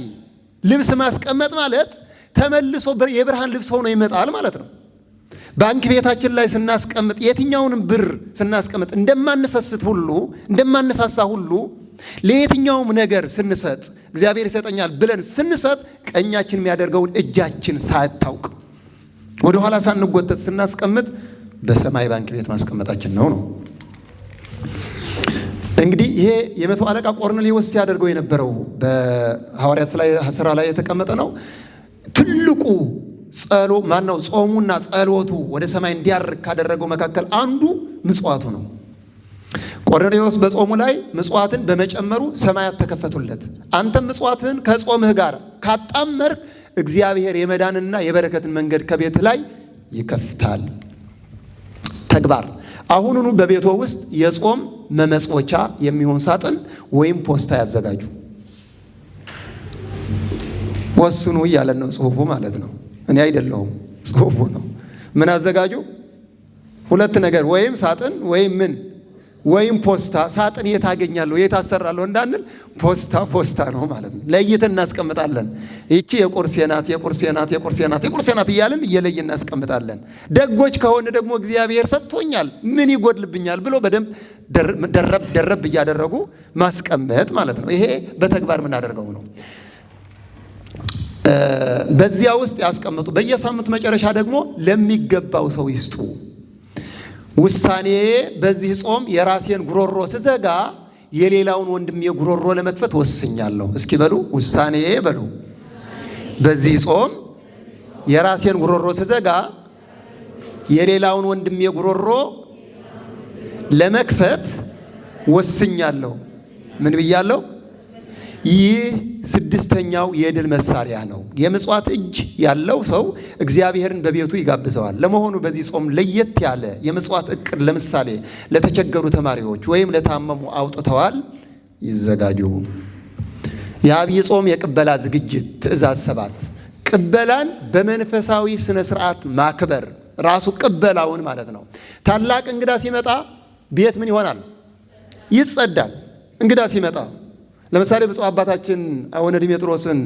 ልብስ ማስቀመጥ ማለት ተመልሶ የብርሃን ልብስ ሆኖ ይመጣል ማለት ነው። ባንክ ቤታችን ላይ ስናስቀምጥ የትኛውንም ብር ስናስቀምጥ እንደማንሰስት ሁሉ እንደማንሳሳ ሁሉ ለየትኛውም ነገር ስንሰጥ እግዚአብሔር ይሰጠኛል ብለን ስንሰጥ ቀኛችን የሚያደርገውን እጃችን ሳታውቅ ወደ ኋላ ሳንጎተት ስናስቀምጥ በሰማይ ባንክ ቤት ማስቀመጣችን ነው። እንግዲህ ይሄ የመቶ አለቃ ቆርኔሌዎስ ሲያደርገው የነበረው በሐዋርያት ሥራ ላይ የተቀመጠ ነው። ትልቁ ጾሙና ጸሎቱ ወደ ሰማይ እንዲያርግ ካደረገው መካከል አንዱ ምጽዋቱ ነው። ቆርኔሌዎስ በጾሙ ላይ ምጽዋትን በመጨመሩ ሰማያት ተከፈቱለት። አንተም ምጽዋትህን ከጾምህ ጋር ካጣመርክ እግዚአብሔር የመዳንና የበረከትን መንገድ ከቤት ላይ ይከፍታል። ተግባር አሁኑኑ በቤቶ ውስጥ የጾም መመጽወቻ የሚሆን ሳጥን ወይም ፖስታ ያዘጋጁ። ወስኑ እያለን ነው ጽሁፉ ማለት ነው። እኔ አይደለሁም ጽሁፉ ነው። ምን አዘጋጁ? ሁለት ነገር፣ ወይም ሳጥን ወይም ፖስታ። ሳጥን የት አገኛለሁ የት አሰራለሁ እንዳንል ፖስታ ነው ማለት ነው። ለይተን እናስቀምጣለን። ይቺ የቁርሴ ናት እያልን እየለይን እናስቀምጣለን። ደጎች ከሆነ ደግሞ እግዚአብሔር ሰጥቶኛል ምን ይጎድልብኛል ብሎ በደንብ ደረብ እያደረጉ ማስቀመጥ ማለት ነው። ይሄ በተግባር የምናደርገው ነው። በዚያ ውስጥ ያስቀምጡ። በየሳምንቱ መጨረሻ ደግሞ ለሚገባው ሰው ይስጡ። ውሳኔ በዚህ ጾም የራሴን ጉሮሮ ስዘጋ የሌላውን ወንድሜ ጉሮሮ ለመክፈት ወስኛለሁ። እስኪ በሉ ውሳኔ በሉ። በዚህ ጾም የራሴን ጉሮሮ ስዘጋ የሌላውን ወንድሜ ጉሮሮ ለመክፈት ወስኛለሁ። ምን ብያለሁ? ይህ ስድስተኛው የድል መሳሪያ ነው። የምጽዋት እጅ ያለው ሰው እግዚአብሔርን በቤቱ ይጋብዘዋል። ለመሆኑ በዚህ ጾም ለየት ያለ የምጽዋት እቅድ ለምሳሌ ለተቸገሩ ተማሪዎች ወይም ለታመሙ አውጥተዋል? ይዘጋጁ። የዐቢይ ጾም የቅበላ ዝግጅት ትእዛዝ 7 ቅበላን በመንፈሳዊ ስነ ስርዓት ማክበር ራሱ ቅበላውን ማለት ነው። ታላቅ እንግዳ ሲመጣ ቤት ምን ይሆናል? ይጸዳል። እንግዳ ሲመጣ ለምሳሌ ብፁዕ አባታችን አቡነ ዲሜጥሮስን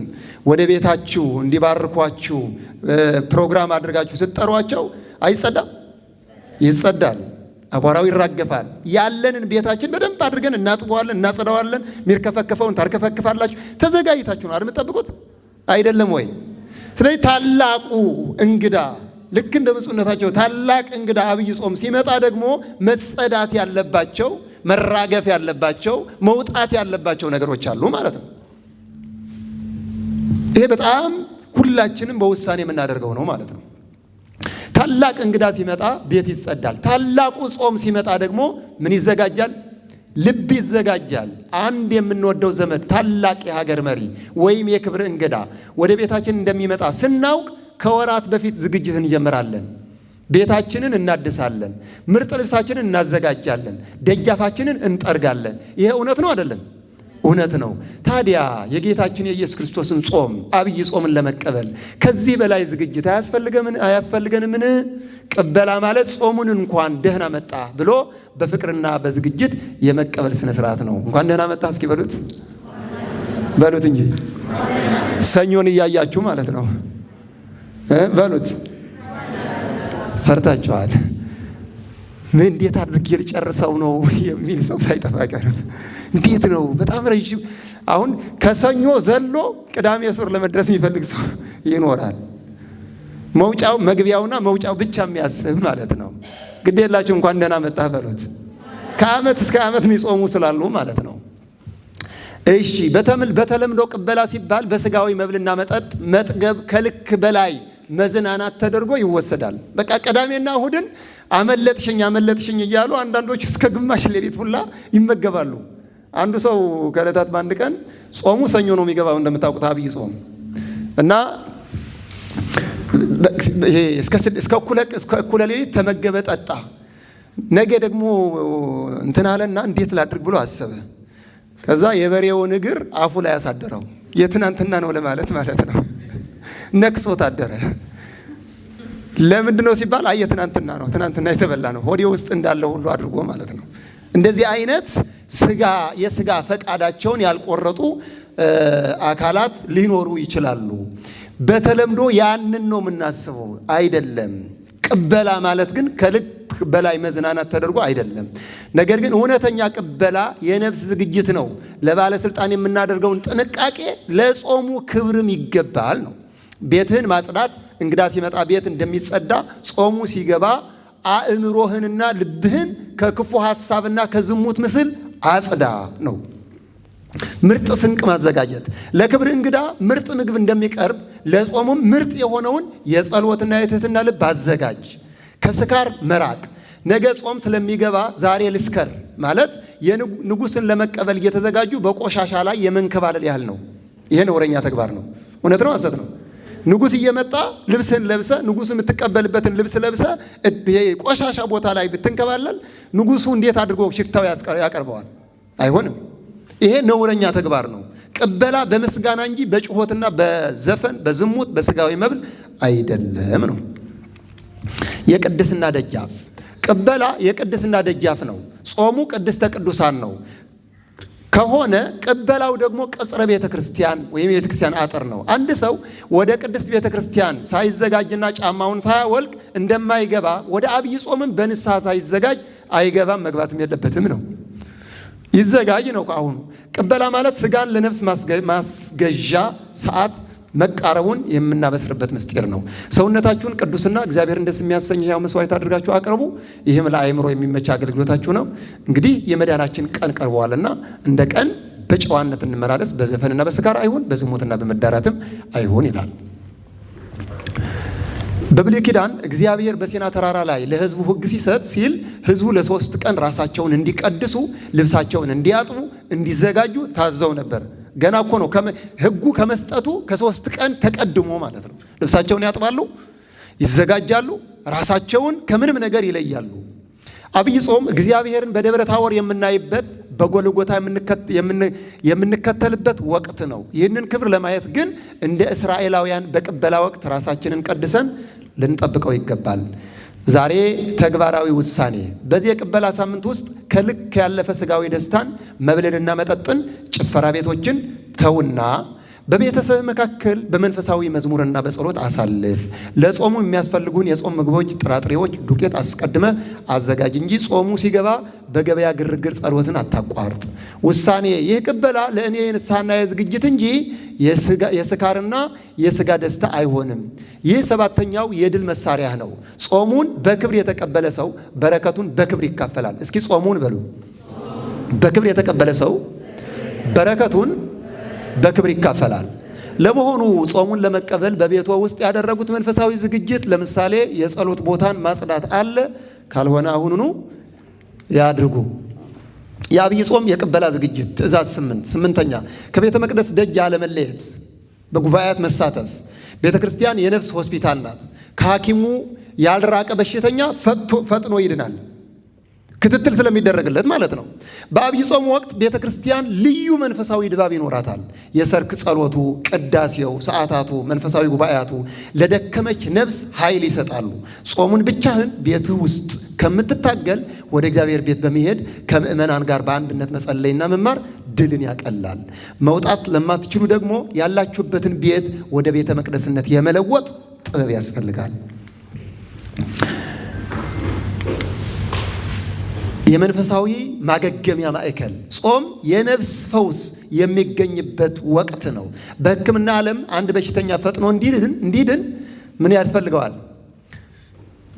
ወደ ቤታችሁ እንዲባርኳችሁ ፕሮግራም አድርጋችሁ ስትጠሯቸው አይጸዳም? ይጸዳል። አቧራው ይራገፋል። ያለንን ቤታችን በደንብ አድርገን እናጥበዋለን፣ እናጸዳዋለን። ሚርከፈከፈውን ታርከፈክፋላችሁ። ተዘጋጅታችሁ ነው አይደል የምትጠብቁት? አይደለም ወይ? ስለዚህ ታላቁ እንግዳ ልክ እንደ ብፁዕነታቸው ታላቅ እንግዳ አብይ ጾም ሲመጣ ደግሞ መጸዳት ያለባቸው መራገፍ ያለባቸው መውጣት ያለባቸው ነገሮች አሉ ማለት ነው። ይሄ በጣም ሁላችንም በውሳኔ የምናደርገው ነው ማለት ነው። ታላቅ እንግዳ ሲመጣ ቤት ይጸዳል። ታላቁ ጾም ሲመጣ ደግሞ ምን ይዘጋጃል? ልብ ይዘጋጃል። አንድ የምንወደው ዘመድ ታላቅ የሀገር መሪ ወይም የክብር እንግዳ ወደ ቤታችን እንደሚመጣ ስናውቅ ከወራት በፊት ዝግጅት እንጀምራለን። ቤታችንን እናድሳለን። ምርጥ ልብሳችንን እናዘጋጃለን። ደጃፋችንን እንጠርጋለን። ይሄ እውነት ነው አይደለም? እውነት ነው። ታዲያ የጌታችን የኢየሱስ ክርስቶስን ጾም አብይ ጾምን ለመቀበል ከዚህ በላይ ዝግጅት አያስፈልገንምን? ቅበላ ማለት ጾሙን እንኳን ደህና መጣ ብሎ በፍቅርና በዝግጅት የመቀበል ስነ ስርዓት ነው። እንኳን ደህና መጣ እስኪ በሉት እንጂ ሰኞን እያያችሁ ማለት ነው። በሉት። ፈርታችኋል። ምን እንዴት አድርጌ ልጨርሰው ነው የሚል ሰው ሳይጠፋ ቀርም። እንዴት ነው? በጣም ረጅም። አሁን ከሰኞ ዘሎ ቅዳሜ ሱር ለመድረስ የሚፈልግ ሰው ይኖራል። መውጫው መግቢያውና መውጫው ብቻ የሚያስብ ማለት ነው። ግድ የላችሁ እንኳን ደህና መጣ በሉት። ከዓመት እስከ ዓመት የሚጾሙ ስላሉ ማለት ነው። እሺ፣ በተለምዶ ቅበላ ሲባል በስጋዊ መብልና መጠጥ መጥገብ ከልክ በላይ መዝናናት ተደርጎ ይወሰዳል። በቃ ቅዳሜና እሁድን አመለጥሽኝ እያሉ አንዳንዶቹ እስከ ግማሽ ሌሊት ሁላ ይመገባሉ። አንዱ ሰው ከዕለታት በአንድ ቀን ጾሙ ሰኞ ነው የሚገባው እንደምታውቁት አብይ ጾም እና ይሄ እስከ እኩለ ሌሊት ተመገበ ጠጣ። ነገ ደግሞ እንትን አለና እንዴት ላድርግ ብሎ አሰበ። ከዛ የበሬውን እግር አፉ ላይ ያሳደረው የትናንትና ነው ለማለት ማለት ነው። ነክሶት አደረ። ለምንድን ነው ሲባል አይ የትናንትና ነው፣ ትናንትና የተበላ ነው፣ ሆዴ ውስጥ እንዳለው ሁሉ አድርጎ ማለት ነው። እንደዚህ አይነት የስጋ ፈቃዳቸውን ያልቆረጡ አካላት ሊኖሩ ይችላሉ። በተለምዶ ያንን ነው የምናስበው አይደለም። ቅበላ ማለት ግን ከልክ በላይ መዝናናት ተደርጎ አይደለም። ነገር ግን እውነተኛ ቅበላ የነፍስ ዝግጅት ነው። ለባለስልጣን የምናደርገውን ጥንቃቄ ለጾሙ ክብርም ይገባል ነው። ቤትህን ማጽዳት እንግዳ ሲመጣ ቤት እንደሚጸዳ ጾሙ ሲገባ አእምሮህንና ልብህን ከክፉ ሐሳብና ከዝሙት ምስል አጽዳ ነው። ምርጥ ስንቅ ማዘጋጀት ለክብር እንግዳ ምርጥ ምግብ እንደሚቀርብ ለጾሙም ምርጥ የሆነውን የጸሎትና የትህትና ልብ አዘጋጅ። ከስካር መራቅ። ነገ ጾም ስለሚገባ ዛሬ ልስከር ማለት የንጉሥን ለመቀበል እየተዘጋጁ በቆሻሻ ላይ የመንከባለል ያህል ነው። ይሄ ነውረኛ ተግባር ነው። እውነት ነው ሐሰት ነው? ንጉሥ እየመጣ ልብስን ለብሰ ንጉሥ የምትቀበልበትን ልብስ ለብሰ ቆሻሻ ቦታ ላይ ብትንከባለል ንጉሡ እንዴት አድርጎ ሽታው ያቀርበዋል? አይሆንም። ይሄ ነውረኛ ተግባር ነው። ቅበላ በምስጋና እንጂ በጭሆትና በዘፈን በዝሙት በስጋዊ መብል አይደለም ነው። የቅድስና ደጃፍ ቅበላ የቅድስና ደጃፍ ነው። ጾሙ ቅድስተ ቅዱሳን ነው ከሆነ ቅበላው ደግሞ ቅጽረ ቤተ ክርስቲያን ወይም የቤተ ክርስቲያን አጥር ነው። አንድ ሰው ወደ ቅድስት ቤተ ክርስቲያን ሳይዘጋጅና ጫማውን ሳያወልቅ እንደማይገባ ወደ አብይ ጾምም በንስሐ ሳይዘጋጅ አይገባም፣ መግባትም የለበትም ነው። ይዘጋጅ ነው። ከአሁኑ ቅበላ ማለት ስጋን ለነፍስ ማስገዣ ሰዓት መቃረቡን የምናበስርበት ምስጢር ነው። ሰውነታችሁን ቅዱስና እግዚአብሔርን ደስ የሚያሰኝ ሕያው መስዋዕት አድርጋችሁ አቅርቡ፣ ይህም ለአእምሮ የሚመች አገልግሎታችሁ ነው። እንግዲህ የመዳናችን ቀን ቀርበዋልና እንደ ቀን በጨዋነት እንመላለስ፣ በዘፈንና በስካር አይሁን፣ በዝሙትና በመዳራትም አይሁን ይላል። በብሉይ ኪዳን እግዚአብሔር በሲና ተራራ ላይ ለሕዝቡ ሕግ ሲሰጥ ሲል ሕዝቡ ለ3 ቀን ራሳቸውን እንዲቀድሱ ልብሳቸውን እንዲያጥቡ እንዲዘጋጁ ታዘው ነበር። ገና እኮ ነው ሕጉ ከመስጠቱ ከ3 ቀን ተቀድሞ ማለት ነው። ልብሳቸውን ያጥባሉ፣ ይዘጋጃሉ፣ ራሳቸውን ከምንም ነገር ይለያሉ። አብይ ጾም እግዚአብሔርን በደብረ ታቦር የምናይበት በጎልጎታ የምንከተልበት ወቅት ነው። ይህንን ክብር ለማየት ግን እንደ እስራኤላውያን በቅበላ ወቅት ራሳችንን ቀድሰን ልንጠብቀው ይገባል። ዛሬ ተግባራዊ ውሳኔ በዚህ የቅበላ ሳምንት ውስጥ ከልክ ያለፈ ስጋዊ ደስታን፣ መብልንና መጠጥን፣ ጭፈራ ቤቶችን ተውና በቤተሰብ መካከል በመንፈሳዊ መዝሙርና በጸሎት አሳልፍ። ለጾሙ የሚያስፈልጉን የጾም ምግቦች፣ ጥራጥሬዎች፣ ዱቄት አስቀድመ አዘጋጅ እንጂ ጾሙ ሲገባ በገበያ ግርግር ጸሎትን አታቋርጥ። ውሳኔ ይህ ቅበላ ለእኔ የንስሐና የዝግጅት እንጂ የስካርና የስጋ ደስታ አይሆንም። ይህ ሰባተኛው የድል መሳሪያ ነው። ጾሙን በክብር የተቀበለ ሰው በረከቱን በክብር ይካፈላል። እስኪ ጾሙን በሉ። በክብር የተቀበለ ሰው በረከቱን በክብር ይካፈላል። ለመሆኑ ጾሙን ለመቀበል በቤቶ ውስጥ ያደረጉት መንፈሳዊ ዝግጅት ለምሳሌ የጸሎት ቦታን ማጽዳት አለ? ካልሆነ አሁኑኑ ያድርጉ። የአብይ ጾም የቅበላ ዝግጅት ትእዛዝ 8ኛ ከቤተ መቅደስ ደጅ ያለመለየት፣ በጉባኤያት መሳተፍ። ቤተ ክርስቲያን የነፍስ ሆስፒታል ናት። ከሐኪሙ ያልራቀ በሽተኛ ፈጥኖ ይድናል፣ ክትትል ስለሚደረግለት ማለት ነው። በአብይ ጾም ወቅት ቤተ ክርስቲያን ልዩ መንፈሳዊ ድባብ ይኖራታል። የሰርክ ጸሎቱ፣ ቅዳሴው፣ ሰዓታቱ፣ መንፈሳዊ ጉባኤያቱ ለደከመች ነፍስ ኃይል ይሰጣሉ። ጾሙን ብቻህን ቤት ውስጥ ከምትታገል ወደ እግዚአብሔር ቤት በመሄድ ከምእመናን ጋር በአንድነት መጸለይና መማር ድልን ያቀላል። መውጣት ለማትችሉ ደግሞ ያላችሁበትን ቤት ወደ ቤተ መቅደስነት የመለወጥ ጥበብ ያስፈልጋል። የመንፈሳዊ ማገገሚያ ማዕከል ጾም የነፍስ ፈውስ የሚገኝበት ወቅት ነው። በሕክምና ዓለም አንድ በሽተኛ ፈጥኖ እንዲድን ምን ያስፈልገዋል?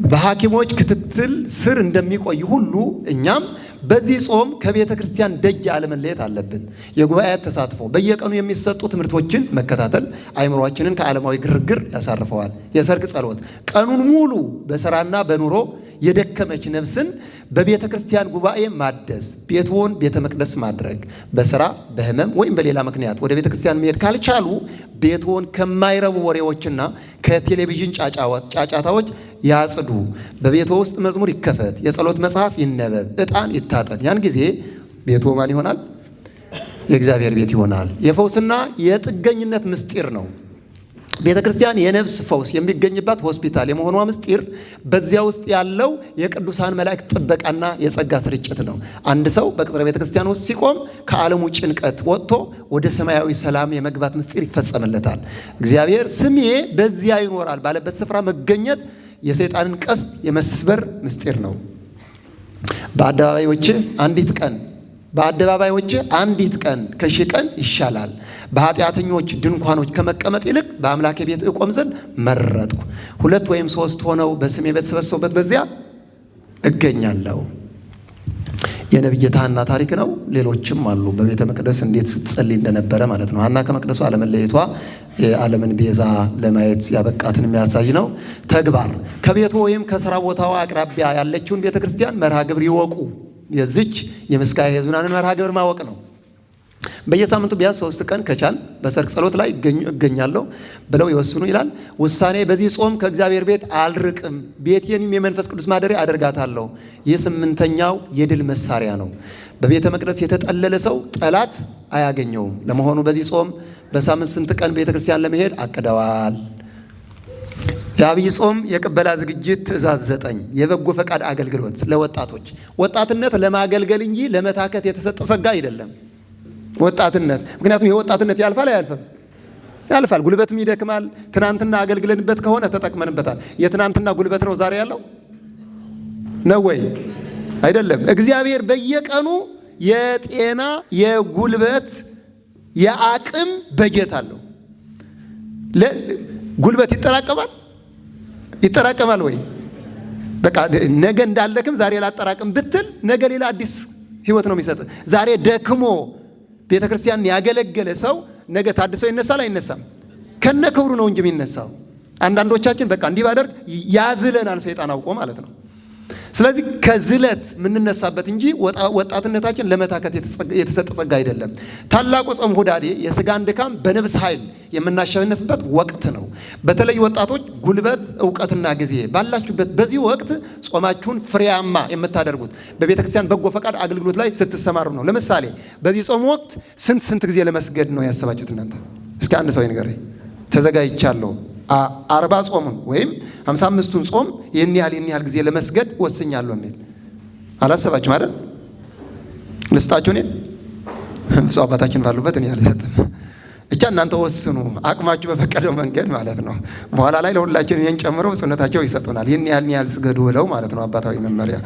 በሐኪሞች ክትትል ስር እንደሚቆይ ሁሉ እኛም በዚህ ጾም ከቤተ ክርስቲያን ደጅ አለመለየት አለብን። የጉባኤያት ተሳትፎ፣ በየቀኑ የሚሰጡ ትምህርቶችን መከታተል አእምሯችንን ከዓለማዊ ግርግር ያሳርፈዋል። የሰርክ ጸሎት፣ ቀኑን ሙሉ በሥራና በኑሮ የደከመች ነፍስን በቤተ ክርስቲያን ጉባኤ ማደስ፣ ቤትዎን ቤተ መቅደስ ማድረግ። በሥራ በሕመም ወይም በሌላ ምክንያት ወደ ቤተ ክርስቲያን መሄድ ካልቻሉ ቤትዎን ከማይረቡ ወሬዎችና ከቴሌቪዥን ጫጫታዎች ያጽዱ። በቤቶ ውስጥ መዝሙር ይከፈት፣ የጸሎት መጽሐፍ ይነበብ፣ ዕጣን ይታጠን። ያን ጊዜ ቤትዎ ማን ይሆናል? የእግዚአብሔር ቤት ይሆናል። የፈውስና የጥገኝነት ምስጢር ነው። ቤተ ክርስቲያን የነፍስ ፈውስ የሚገኝባት ሆስፒታል የመሆኗ ምስጢር በዚያ ውስጥ ያለው የቅዱሳን መላእክት ጥበቃና የጸጋ ስርጭት ነው። አንድ ሰው በቅጽረ ቤተ ክርስቲያን ውስጥ ሲቆም ከዓለሙ ጭንቀት ወጥቶ ወደ ሰማያዊ ሰላም የመግባት ምስጢር ይፈጸምለታል። እግዚአብሔር ስሜ በዚያ ይኖራል ባለበት ስፍራ መገኘት የሰይጣንን ቀስት የመስበር ምስጢር ነው። በአደባባዮች አንዲት ቀን ከሺህ ቀን ይሻላል። በኃጢአተኞች ድንኳኖች ከመቀመጥ ይልቅ በአምላኬ ቤት እቆም ዘንድ መረጥኩ። 2 ወይም 3 ሆነው በስሜ በተሰበሰቡበት በዚያ እገኛለሁ። የነቢይት ሐና ታሪክ ነው። ሌሎችም አሉ። በቤተ መቅደስ እንዴት ስትጸልይ እንደነበረ ማለት ነው። ሐና ከመቅደሱ አለመለየቷ የዓለምን ቤዛ ለማየት ያበቃትን የሚያሳይ ነው። ተግባር ከቤቱ ወይም ከሥራ ቦታዋ አቅራቢያ ያለችውን ቤተ ክርስቲያን መርሃ ግብር ይወቁ። የዚች የምስጋና የዙናንን መርሃ ግብር ማወቅ ነው። በየሳምንቱ ቢያንስ 3 ቀን ከቻል በሰርክ ጸሎት ላይ እገኛለሁ ብለው ይወስኑ ይላል። ውሳኔ በዚህ ጾም ከእግዚአብሔር ቤት አልርቅም፣ ቤቴንም የመንፈስ ቅዱስ ማደሪያ አደርጋታለሁ። ይህ 8ኛው የድል መሳሪያ ነው። በቤተ መቅደስ የተጠለለ ሰው ጠላት አያገኘውም። ለመሆኑ በዚህ ጾም በሳምንት ስንት ቀን ቤተ ክርስቲያን ለመሄድ አቅደዋል? የአብይ ጾም የቅበላ ዝግጅት ትእዛዝ 9 የበጎ ፈቃድ አገልግሎት ለወጣቶች። ወጣትነት ለማገልገል እንጂ ለመታከት የተሰጠ ጸጋ አይደለም። ወጣትነት ምክንያቱም የወጣትነት ያልፋል አያልፍም? ያልፋል። ጉልበትም ይደክማል። ትናንትና አገልግለንበት ከሆነ ተጠቅመንበታል። የትናንትና ጉልበት ነው ዛሬ ያለው ነው ወይ? አይደለም። እግዚአብሔር በየቀኑ የጤና የጉልበት የአቅም በጀት አለው። ጉልበት ይጠራቀማል ወይ? በቃ ነገ እንዳለክም ዛሬ ላጠራቅም ብትል ነገ ሌላ አዲስ ህይወት ነው የሚሰጥ። ዛሬ ደክሞ ቤተ ክርስቲያን ያገለገለ ሰው ነገ ታድሶ ይነሳል አይነሳም? ከነ ክብሩ ነው እንጂ የሚነሳው። አንዳንዶቻችን በቃ እንዲህ ባደርግ ያዝለናል ሰይጣን አውቆ ማለት ነው። ስለዚህ ከዝለት የምንነሳበት እንጂ ወጣትነታችን ለመታከት የተሰጠ ጸጋ አይደለም። ታላቁ ጾም ሁዳዴ የስጋን ድካም በነፍስ ኃይል የምናሸንፍበት ወቅት ነው። በተለይ ወጣቶች ጉልበት፣ እውቀትና ጊዜ ባላችሁበት በዚህ ወቅት ጾማችሁን ፍሬያማ የምታደርጉት በቤተ ክርስቲያን በጎ ፈቃድ አገልግሎት ላይ ስትሰማሩ ነው። ለምሳሌ በዚህ ጾም ወቅት ስንት ጊዜ ለመስገድ ነው ያሰባችሁት እናንተ? እስኪ አንድ ሰው ይንገረኝ። ተዘጋጅቻለሁ 40 ጾሙን ወይም 55ቱን ጾም ይህን ያህል ጊዜ ለመስገድ ወስኛለሁ የሚል አላሰባችሁም አይደል? ልስጣችሁ እኔ ብፁዕ አባታችን ባሉበት እኔ አልሰጥም። ብቻ እናንተ ወስኑ፣ አቅማችሁ በፈቀደው መንገድ ማለት ነው። በኋላ ላይ ለሁላችን እኔን ጨምሮ ብፁዕነታቸው ይሰጡናል። ይህን ያህል ስገዱ ብለው ማለት ነው። አባታዊ መመሪያ።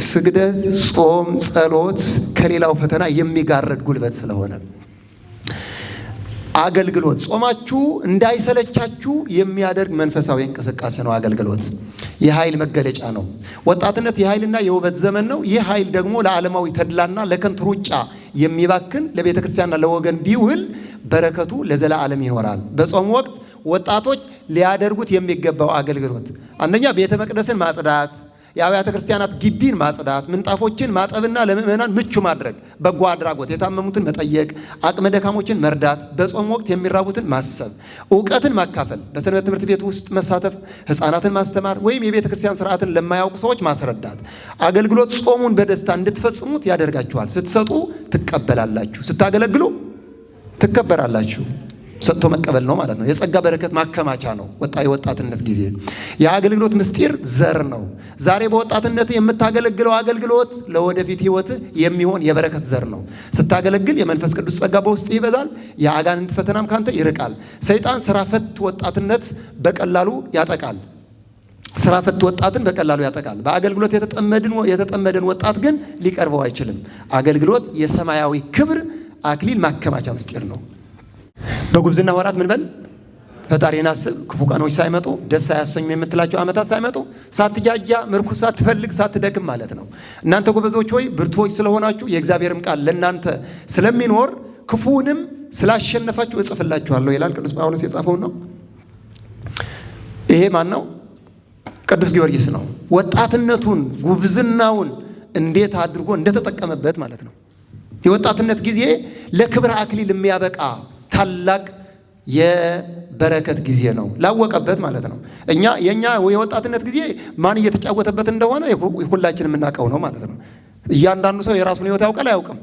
ስግደት፣ ጾም፣ ጸሎት ከሌላው ፈተና የሚጋረድ ጉልበት ስለሆነ አገልግሎት ጾማችሁ እንዳይሰለቻችሁ የሚያደርግ መንፈሳዊ እንቅስቃሴ ነው። አገልግሎት የኃይል መገለጫ ነው። ወጣትነት የኃይልና የውበት ዘመን ነው። ይህ ኃይል ደግሞ ለዓለማዊ ተድላና ለከንቱ ሩጫ የሚባክን ለቤተ ክርስቲያንና ለወገን ቢውል በረከቱ ለዘላለም ይኖራል። በጾም ወቅት ወጣቶች ሊያደርጉት የሚገባው አገልግሎት አንደኛ ቤተ መቅደስን ማጽዳት፣ የአብያተ ክርስቲያናት ግቢን ማጽዳት፣ ምንጣፎችን ማጠብና ለምእመናን ምቹ ማድረግ፣ በጎ አድራጎት፣ የታመሙትን መጠየቅ፣ አቅመ ደካሞችን መርዳት፣ በጾም ወቅት የሚራቡትን ማሰብ፣ እውቀትን ማካፈል፣ በሰንበት ትምህርት ቤት ውስጥ መሳተፍ፣ ሕፃናትን ማስተማር ወይም የቤተ ክርስቲያን ስርዓትን ለማያውቁ ሰዎች ማስረዳት። አገልግሎት ጾሙን በደስታ እንድትፈጽሙት ያደርጋችኋል። ስትሰጡ ትቀበላላችሁ፣ ስታገለግሉ ትከበራላችሁ። ሰጥቶ መቀበል ነው ማለት ነው። የጸጋ በረከት ማከማቻ ነው። የወጣትነት ጊዜ የአገልግሎት ምስጢር ዘር ነው። ዛሬ በወጣትነት የምታገለግለው አገልግሎት ለወደፊት ሕይወት የሚሆን የበረከት ዘር ነው። ስታገለግል የመንፈስ ቅዱስ ጸጋ በውስጥ ይበዛል። የአጋንንት ፈተናም ካንተ ይርቃል። ሰይጣን ስራ ፈት ወጣትነት በቀላሉ ያጠቃል። ስራ ፈት ወጣትን በቀላሉ ያጠቃል። በአገልግሎት የተጠመደን ወጣት ግን ሊቀርበው አይችልም። አገልግሎት የሰማያዊ ክብር አክሊል ማከማቻ ምስጢር ነው። በጉብዝና ወራት ምን በል ፈጣሪን አስብ። ክፉ ቀኖች ሳይመጡ ደስ አያሰኙም የምትላቸው ዓመታት ሳይመጡ ሳትጃጃ ምርኩስ ሳትፈልግ ሳትደክም ማለት ነው። እናንተ ጎበዞች ሆይ ብርቱዎች ስለሆናችሁ የእግዚአብሔርም ቃል ለእናንተ ስለሚኖር ክፉውንም ስላሸነፋችሁ እጽፍላችኋለሁ ይላል ቅዱስ ጳውሎስ የጻፈውን ነው። ይሄ ማን ነው? ቅዱስ ጊዮርጊስ ነው። ወጣትነቱን ጉብዝናውን እንዴት አድርጎ እንደተጠቀመበት ማለት ነው። የወጣትነት ጊዜ ለክብር አክሊል የሚያበቃ ታላቅ የበረከት ጊዜ ነው። ላወቀበት ማለት ነው። የኛ የወጣትነት ጊዜ ማን እየተጫወተበት እንደሆነ ሁላችን የምናውቀው ነው ማለት ነው። እያንዳንዱ ሰው የራሱን ሕይወት ያውቃል አያውቅም?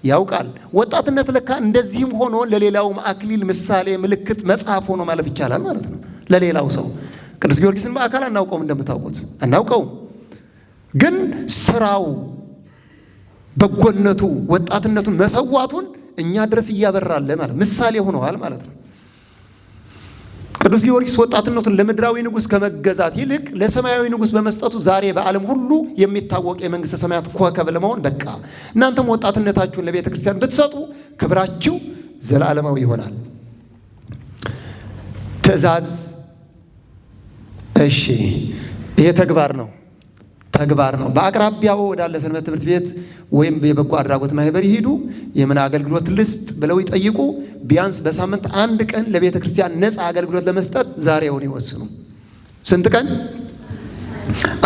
ያውቃል። ወጣትነት ለካ እንደዚህም ሆኖ ለሌላውም አክሊል ምሳሌ፣ ምልክት፣ መጽሐፍ ሆኖ ማለፍ ይቻላል ማለት ነው። ለሌላው ሰው ቅዱስ ጊዮርጊስን በአካል አናውቀውም፣ እንደምታውቁት አናውቀውም። ግን ስራው፣ በጎነቱ፣ ወጣትነቱን፣ መሰዋቱን እኛ ድረስ እያበራለ ማለት ምሳሌ ሆነዋል ማለት ነው። ቅዱስ ጊዮርጊስ ወጣትነቱን ለምድራዊ ንጉሥ ከመገዛት ይልቅ ለሰማያዊ ንጉሥ በመስጠቱ ዛሬ በዓለም ሁሉ የሚታወቅ የመንግሥተ ሰማያት ኮከብ ለመሆን በቃ። እናንተም ወጣትነታችሁን ለቤተ ክርስቲያን ብትሰጡ ክብራችሁ ዘላለማዊ ይሆናል። ትእዛዝ፣ እሺ፣ ይሄ ተግባር ነው። በአቅራቢያው ወዳለ ሰንበት ትምህርት ቤት ወይም የበጎ አድራጎት ማህበር ይሄዱ። የምን አገልግሎት ልስጥ ብለው ይጠይቁ። ቢያንስ በሳምንት አንድ ቀን ለቤተ ክርስቲያን ነፃ አገልግሎት ለመስጠት ዛሬውን ይወስኑ። ስንት ቀን?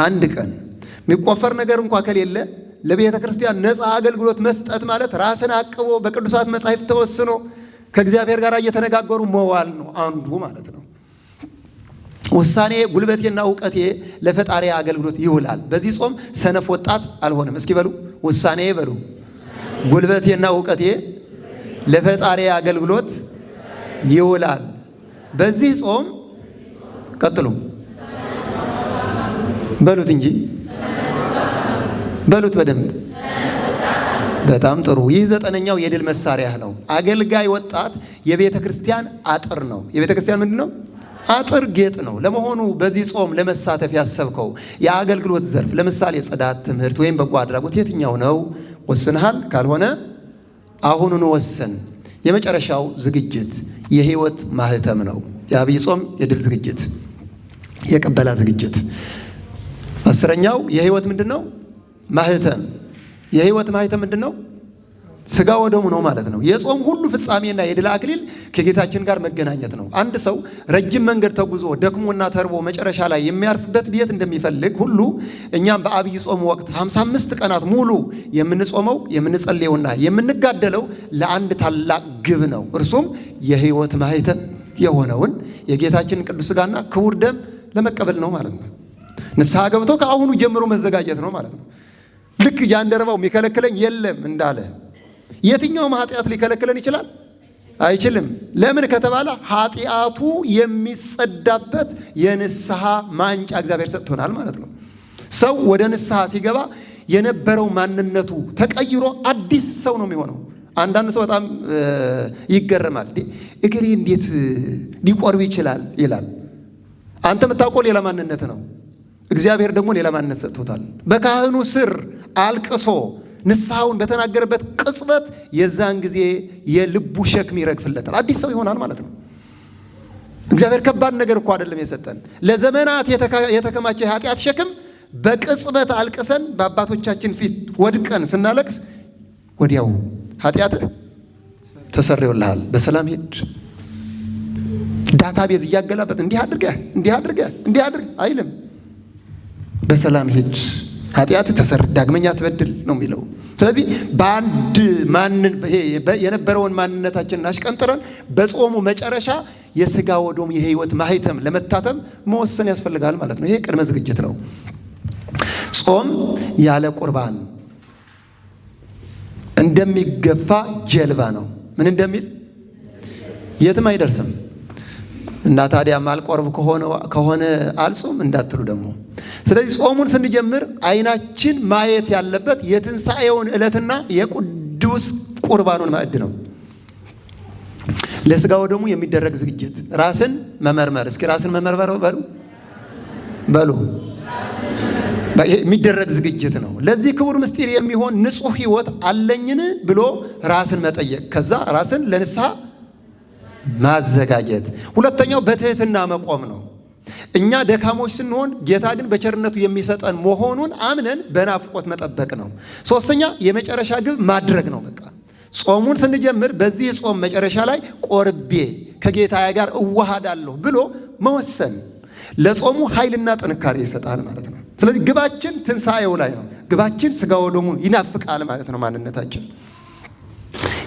አንድ ቀን። የሚቆፈር ነገር እንኳ ከሌለ ለቤተ ክርስቲያን ነፃ አገልግሎት መስጠት ማለት ራስን አቅቦ በቅዱሳት መጻሕፍት ተወስኖ ከእግዚአብሔር ጋር እየተነጋገሩ መዋል ነው አንዱ ማለት ነው። ውሳኔ ጉልበቴና እውቀቴ ለፈጣሪ አገልግሎት ይውላል። በዚህ ጾም ሰነፍ ወጣት አልሆንም። እስኪ በሉ ውሳኔ በሉ። ጉልበቴና እውቀቴ ለፈጣሪ አገልግሎት ይውላል። በዚህ ጾም ቀጥሉ በሉት እንጂ በሉት በደንብ። በጣም ጥሩ። ይህ 9ኛው የድል መሳሪያ ነው። አገልጋይ ወጣት የቤተ ክርስቲያን አጥር ነው። የቤተ ክርስቲያን ምንድን ነው? አጥር፣ ጌጥ ነው። ለመሆኑ በዚህ ጾም ለመሳተፍ ያሰብከው የአገልግሎት ዘርፍ ለምሳሌ ጽዳት፣ ትምህርት ወይም በጎ አድራጎት የትኛው ነው? ወስንሃል? ካልሆነ አሁኑን ወስን። የመጨረሻው ዝግጅት የሕይወት ማህተም ነው። የአብይ ጾም የድል ዝግጅት፣ የቅበላ ዝግጅት። 10ኛው የሕይወት ምንድን ነው? ማህተም። የሕይወት ማህተም ምንድን ነው? ስጋ ወደሙ ነው ማለት ነው። የጾም ሁሉ ፍጻሜና የድል አክሊል ከጌታችን ጋር መገናኘት ነው። አንድ ሰው ረጅም መንገድ ተጉዞ ደክሞና ተርቦ መጨረሻ ላይ የሚያርፍበት ቤት እንደሚፈልግ ሁሉ እኛም በአብይ ጾም ወቅት 55 ቀናት ሙሉ የምንጾመው የምንጸልየውና የምንጋደለው ለአንድ ታላቅ ግብ ነው። እርሱም የሕይወት ማህተም የሆነውን የጌታችንን ቅዱስ ስጋና ክቡር ደም ለመቀበል ነው ማለት ነው። ንስሐ ገብቶ ከአሁኑ ጀምሮ መዘጋጀት ነው ማለት ነው። ልክ ጃንደረባው የሚከለክለኝ የለም እንዳለ የትኛውም ኃጢአት ሊከለክለን ይችላል? አይችልም። ለምን ከተባለ ኃጢአቱ የሚጸዳበት የንስሐ ማንጫ እግዚአብሔር ሰጥቶናል ማለት ነው። ሰው ወደ ንስሐ ሲገባ የነበረው ማንነቱ ተቀይሮ አዲስ ሰው ነው የሚሆነው። አንዳንድ ሰው በጣም ይገረማል። እግሬ እንዴት ሊቆርብ ይችላል ይላል። አንተ የምታውቀው ሌላ ማንነት ነው። እግዚአብሔር ደግሞ ሌላ ማንነት ሰጥቶታል። በካህኑ ስር አልቅሶ ንስሐውን በተናገረበት ቅጽበት የዛን ጊዜ የልቡ ሸክም ይረግፍለታል። አዲስ ሰው ይሆናል ማለት ነው። እግዚአብሔር ከባድ ነገር እኮ አይደለም የሰጠን። ለዘመናት የተከማቸ የኃጢአት ሸክም በቅጽበት አልቅሰን በአባቶቻችን ፊት ወድቀን ስናለቅስ ወዲያው ኃጢአትህ ተሰርዮልሃል፣ በሰላም ሂድ። ዳታቤዝ እያገላበት እንዲህ አድርገህ አይልም። በሰላም ሂድ፣ ኃጢአትህ ተሰር፣ ዳግመኛ አትበድል ነው የሚለው። ስለዚህ በአንድ የነበረውን ማንነታችንን አሽቀንጥረን በጾሙ መጨረሻ የሥጋ ወደሙ የሕይወት ማህተም ለመታተም መወሰን ያስፈልጋል ማለት ነው። ይሄ ቅድመ ዝግጅት ነው። ጾም ያለ ቁርባን እንደሚገፋ ጀልባ ነው። ምን እንደሚል የትም አይደርስም። እና ታዲያ ማልቆርብ ከሆነ አልጾም እንዳትሉ ደግሞ። ስለዚህ ጾሙን ስንጀምር አይናችን ማየት ያለበት የትንሣኤውን ዕለትና የቅዱስ ቁርባኑን ማዕድ ነው። ለሥጋ ወደሙ የሚደረግ ዝግጅት፣ ራስን መመርመር። እስኪ ራስን መመርመር በሉ የሚደረግ ዝግጅት ነው። ለዚህ ክቡር ምስጢር የሚሆን ንጹሕ ሕይወት አለኝን ብሎ ራስን መጠየቅ፣ ከዛ ራስን ለንስሐ ማዘጋጀት። ሁለተኛው በትህትና መቆም ነው። እኛ ደካሞች ስንሆን ጌታ ግን በቸርነቱ የሚሰጠን መሆኑን አምነን በናፍቆት መጠበቅ ነው። ሶስተኛ የመጨረሻ ግብ ማድረግ ነው። በቃ ጾሙን ስንጀምር በዚህ ጾም መጨረሻ ላይ ቆርቤ ከጌታዬ ጋር እዋሃዳለሁ ብሎ መወሰን ለጾሙ ኃይልና ጥንካሬ ይሰጣል ማለት ነው። ስለዚህ ግባችን ትንሣኤው ላይ ነው። ግባችን ሥጋ ወደሙ ይናፍቃል ማለት ነው። ማንነታችን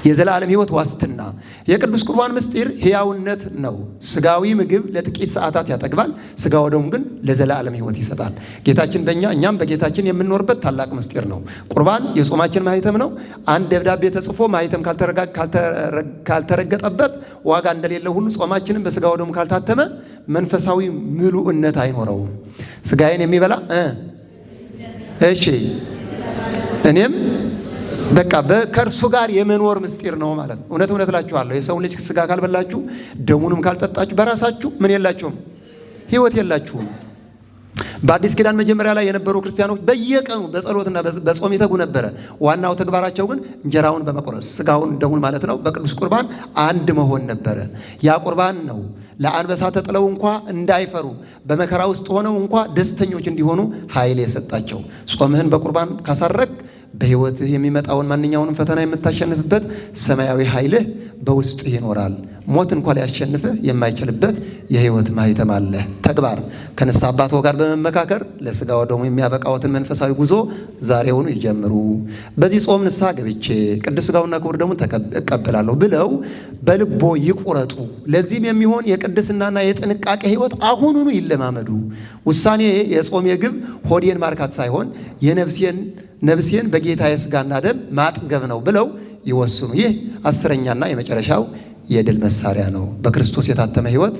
የዘላለም ሕይወት ዋስትና። የቅዱስ ቁርባን ምስጢር ሕያውነት ነው። ሥጋዊ ምግብ ለጥቂት ሰዓታት ያጠግባል፣ ሥጋ ወደሙ ግን ለዘላለም ሕይወት ይሰጣል። ጌታችን በእኛ እኛም በጌታችን የምንኖርበት ታላቅ ምስጢር ነው። ቁርባን የጾማችን ማህተም ነው። አንድ ደብዳቤ ተጽፎ ማህተም ካልተረገጠበት ዋጋ እንደሌለው ሁሉ ጾማችንም በሥጋ ወደሙ ካልታተመ መንፈሳዊ ምሉዕነት አይኖረውም። ሥጋዬን የሚበላ እሺ እኔም በቃ ከእርሱ ጋር የመኖር ምስጢር ነው ማለት ነው። እውነት እላችኋለሁ የሰውን ልጅ ሥጋ ካልበላችሁ ደሙንም ካልጠጣችሁ በራሳችሁ ምን የላችሁም? ሕይወት የላችሁም። በአዲስ ኪዳን መጀመሪያ ላይ የነበሩ ክርስቲያኖች በየቀኑ በጸሎትና በጾም ይተጉ ነበረ። ዋናው ተግባራቸው ግን እንጀራውን በመቆረስ ሥጋውን ደሙን ማለት ነው በቅዱስ ቁርባን አንድ መሆን ነበረ። ያ ቁርባን ነው ለአንበሳ ተጥለው እንኳ እንዳይፈሩ በመከራ ውስጥ ሆነው እንኳ ደስተኞች እንዲሆኑ ኃይል የሰጣቸው። ጾምህን በቁርባን ካሳረግ በሕይወትህ የሚመጣውን ማንኛውንም ፈተና የምታሸንፍበት ሰማያዊ ኃይልህ በውስጥህ ይኖራል። ሞት እንኳን ሊያሸንፍህ የማይችልበት የሕይወት ማህተም አለ። ተግባር ከንስሐ አባትዎ ጋር በመመካከር ለሥጋ ወደሙ የሚያበቃዎትን መንፈሳዊ ጉዞ ዛሬውኑ ይጀምሩ። በዚህ ጾም ንስሐ ገብቼ ቅዱስ ሥጋውና ክቡር ደሙን እቀበላለሁ ብለው በልቦ ይቁረጡ። ለዚህም የሚሆን የቅድስናና የጥንቃቄ ሕይወት አሁኑኑ ይለማመዱ። ውሳኔ የጾም የግብ ሆዴን ማርካት ሳይሆን ነፍሴን በጌታዬ ሥጋና ደም ማጥገብ ነው ብለው ይወስኑ። ይህ 10ኛና የመጨረሻው የድል መሳሪያ ነው። በክርስቶስ የታተመ ሕይወት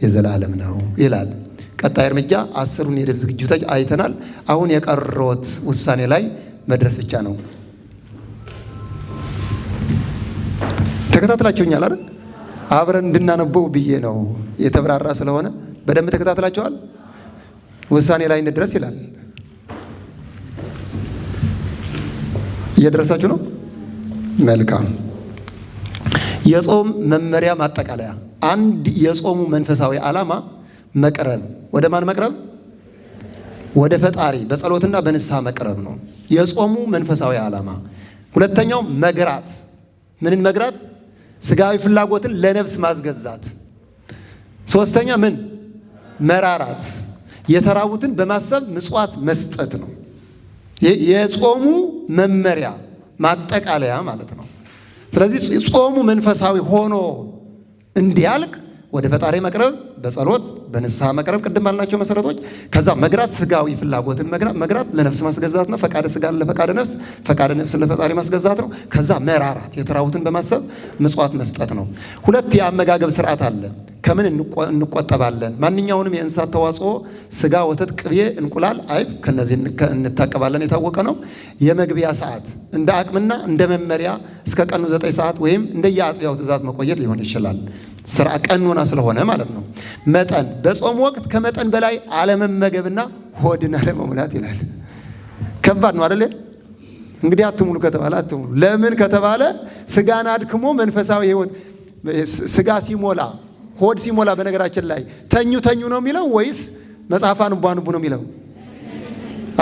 የዘላለም ነው ይላል። ቀጣይ እርምጃ 10ሩን የድል ዝግጅቶች አይተናል። አሁን የቀረዎት ውሳኔ ላይ መድረስ ብቻ ነው። ተከታትላችሁኛል አይደል? አብረን እንድናነበው ብዬ ነው። የተብራራ ስለሆነ በደንብ ተከታትላችኋል። ውሳኔ ላይ እንድረስ ይላል። እየደረሳችሁ ነው? መልካም። የጾም መመሪያ ማጠቃለያ። አንድ የጾሙ መንፈሳዊ ዓላማ መቅረብ። ወደ ማን መቅረብ? ወደ ፈጣሪ በጸሎትና በንስሐ መቅረብ ነው የጾሙ መንፈሳዊ ዓላማ። ሁለተኛው መግራት። ምንን መግራት? ሥጋዊ ፍላጎትን ለነፍስ ማስገዛት። ሶስተኛ ምን? መራራት። የተራቡትን በማሰብ ምጽዋት መስጠት ነው። የጾሙ መመሪያ ማጠቃለያ ማለት ነው። ስለዚህ ጾሙ መንፈሳዊ ሆኖ እንዲያልቅ ወደ ፈጣሪ መቅረብ፣ በጸሎት በንስሐ መቅረብ፣ ቅድም ባልናቸው መሰረቶች። ከዛ መግራት፣ ሥጋዊ ፍላጎትን መግራት ለነፍስ ማስገዛት ነው። ፈቃደ ሥጋን ለፈቃደ ነፍስ፣ ፈቃደ ነፍስን ለፈጣሪ ማስገዛት ነው። ከዛ መራራት፣ የተራቡትን በማሰብ ምጽዋት መስጠት ነው። ሁለት የአመጋገብ ስርዓት አለ። ከምን እንቆጠባለን? ማንኛውንም የእንስሳት ተዋጽኦ ሥጋ፣ ወተት፣ ቅቤ፣ እንቁላል፣ አይብ ከነዚህ እንታቀባለን፣ የታወቀ ነው። የመግቢያ ሰዓት እንደ አቅምና እንደ መመሪያ እስከ ቀኑ 9 ሰዓት ወይም እንደየአጥቢያው ትእዛዝ መቆየት ሊሆን ይችላል። ስራ ቀኖና ስለሆነ ማለት ነው። መጠን በጾም ወቅት ከመጠን በላይ አለመመገብና ሆድን አለመሙላት ይላል። ከባድ ነው አይደል? እንግዲህ አትሙሉ ከተባለ አትሙሉ። ለምን ከተባለ ስጋን አድክሞ መንፈሳዊ ሕይወት ስጋ ሲሞላ ሆድ ሲሞላ በነገራችን ላይ ተኙ ነው የሚለው ወይስ መጽሐፍ አንቡ ነው የሚለው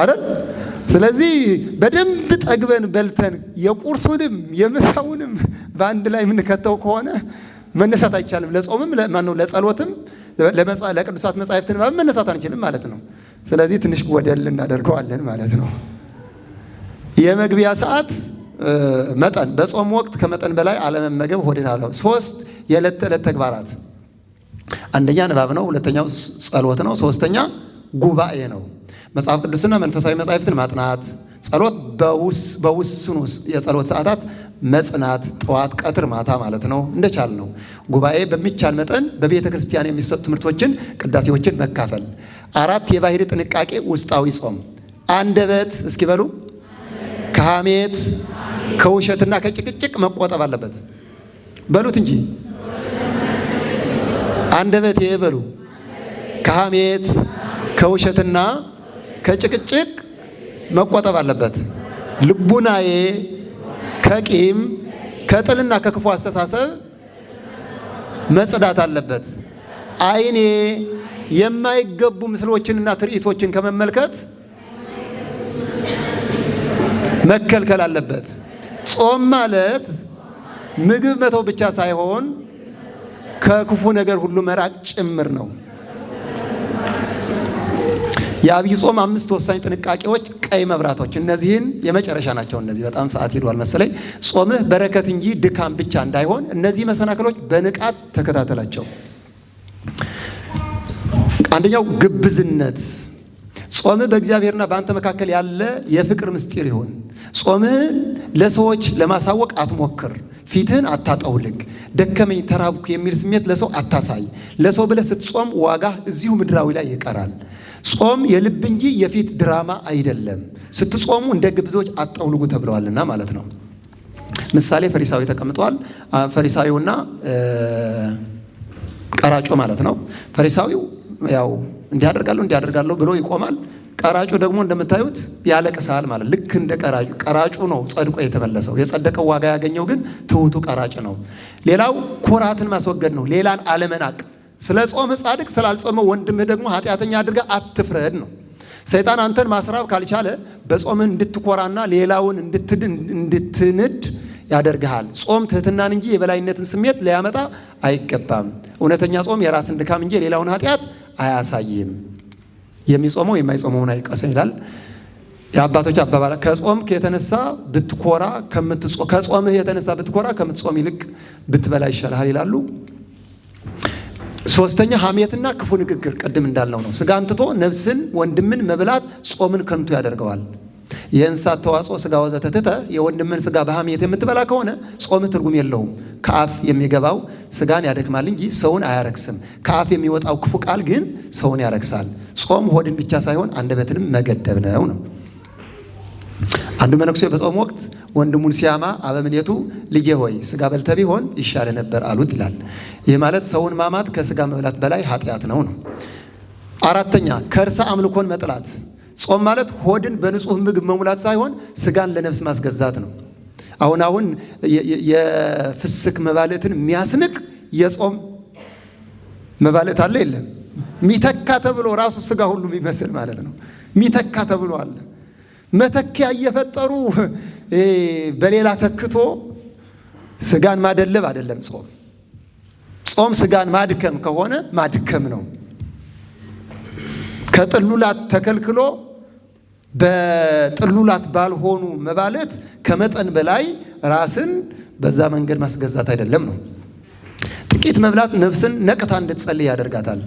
አይደል? ስለዚህ በደንብ ጠግበን በልተን የቁርሱንም የምሳውንም በአንድ ላይ የምንከተው ከሆነ መነሳት አይቻልም። ለጾምም ማነው ለጸሎትም ለቅዱሳት መጻሕፍትን መነሳት አንችልም ማለት ነው። ስለዚህ ትንሽ ወደል እናደርገዋለን ማለት ነው። የመግቢያ ሰዓት መጠን፣ በጾም ወቅት ከመጠን በላይ አለመመገብ ሆድን አለው። 3 የዕለት ተዕለት ተግባራት፣ አንደኛ ንባብ ነው፣ ሁለተኛው ጸሎት ነው፣ ሶስተኛ ጉባኤ ነው። መጽሐፍ ቅዱስና መንፈሳዊ መጻሕፍትን ማጥናት፣ ጸሎት በውስኑ የጸሎት ሰዓታት መጽናት፣ ጠዋት፣ ቀትር፣ ማታ ማለት ነው እንደቻል ነው። ጉባኤ በሚቻል መጠን በቤተ ክርስቲያን የሚሰጡ ትምህርቶችን፣ ቅዳሴዎችን መካፈል። 4 የባህሪ ጥንቃቄ ውስጣዊ ጾም፣ አንደበት እስኪ በሉ ከሐሜት ከውሸትና ከጭቅጭቅ መቆጠብ አለበት። በሉት እንጂ አንደበቴ በሉ ከሐሜት ከውሸትና ከጭቅጭቅ መቆጠብ አለበት። ልቡናዬ ከቂም ከጥልና ከክፉ አስተሳሰብ መጽዳት አለበት። ዓይኔ የማይገቡ ምስሎችንና ትርኢቶችን ከመመልከት መከልከል አለበት። ጾም ማለት ምግብ መተው ብቻ ሳይሆን ከክፉ ነገር ሁሉ መራቅ ጭምር ነው። የአብይ ጾም 5 ወሳኝ ጥንቃቄዎች፣ ቀይ መብራቶች፣ እነዚህን የመጨረሻ ናቸው። እነዚህ በጣም ሰዓት ሄዷል መሰለኝ። ጾምህ በረከት እንጂ ድካም ብቻ እንዳይሆን እነዚህ መሰናክሎች በንቃት ተከታተላቸው። አንደኛው ግብዝነት። ጾምህ በእግዚአብሔርና በአንተ መካከል ያለ የፍቅር ምስጢር ይሁን። ጾምህን ለሰዎች ለማሳወቅ አትሞክር። ፊትህን አታጠውልግ። ደከመኝ ተራብኩ የሚል ስሜት ለሰው አታሳይ። ለሰው ብለህ ስትጾም ዋጋህ እዚሁ ምድራዊ ላይ ይቀራል። ጾም የልብ እንጂ የፊት ድራማ አይደለም። ስትጾሙ እንደ ግብዞች አጠውልጉ ተብለዋልና ማለት ነው። ምሳሌ ፈሪሳዊ ተቀምጠዋል። ፈሪሳዊውና ቀራጮ ማለት ነው። ፈሪሳዊው ያው እንዲያደርጋለሁ ብሎ ይቆማል። ቀራጩ ደግሞ እንደምታዩት ያለቅሳል ማለት ልክ እንደ ቀራጩ ነው ጸድቆ የተመለሰው። የጸደቀው ዋጋ ያገኘው ግን ትሑቱ ቀራጭ ነው። ሌላው ኩራትን ማስወገድ ነው። ሌላን አለመናቅ። ስለ ጾመ ጻድቅ ስላልጾመው ወንድምህ ደግሞ ኃጢአተኛ አድርገህ አትፍረድ ነው። ሰይጣን አንተን ማስራብ ካልቻለ በጾምህ እንድትኮራና ሌላውን እንድትንድ ያደርግሃል። ጾም ትህትናን እንጂ የበላይነትን ስሜት ሊያመጣ አይገባም። እውነተኛ ጾም የራስን ድካም እንጂ የሌላውን ኃጢአት አያሳይም። የሚጾመው የማይጾመውን አይቀስም ይላል የአባቶች አባባል። ከጾምህ የተነሳ ብትኮራ ከምትጾም ይልቅ ብትበላ ይሻልሃል ይላሉ። 3ኛ ሐሜትና ክፉ ንግግር፣ ቅድም እንዳልነው ነው። ስጋን ትቶ ነፍስን ወንድምን መብላት ጾምን ከንቱ ያደርገዋል። የእንስሳት ተዋጽኦ ስጋ ወዘተ ትተህ የወንድምን ስጋ በሐሜት የምትበላ ከሆነ ጾምህ ትርጉም የለውም። ከአፍ የሚገባው ስጋን ያደክማል እንጂ ሰውን አያረክስም። ከአፍ የሚወጣው ክፉ ቃል ግን ሰውን ያረክሳል። ጾም ሆድን ብቻ ሳይሆን አንደበትንም መገደብ ነው። አንዱ መነኩሴ በጾም ወቅት ወንድሙን ሲያማ አበምኔቱ ልጄ ሆይ ስጋ በልተህ ቢሆን ይሻለ ነበር አሉት ይላል። ይህ ማለት ሰውን ማማት ከስጋ መብላት በላይ ኃጢአት ነው። 4ኛ ከርሰ አምልኮን መጥላት። ጾም ማለት ሆድን በንጹህ ምግብ መሙላት ሳይሆን ስጋን ለነፍስ ማስገዛት ነው። አሁን የፍስክ መባለትን የሚያስንቅ የጾም መባለት አለ የለም? ሚተካ ተብሎ ራሱ ስጋ ሁሉ የሚመስል ማለት ነው። ሚተካ ተብሎ አለ። መተኪያ እየፈጠሩ በሌላ ተክቶ ስጋን ማደለብ አይደለም ጾም። ጾም ስጋን ማድከም ከሆነ ማድከም ነው። ከጥሉላት ተከልክሎ በጥሉላት ባልሆኑ መባለት ከመጠን በላይ ራስን በዛ መንገድ ማስገዛት አይደለም ነው። ጥቂት መብላት ነፍስን ነቅታ እንድትጸልይ ያደርጋታል።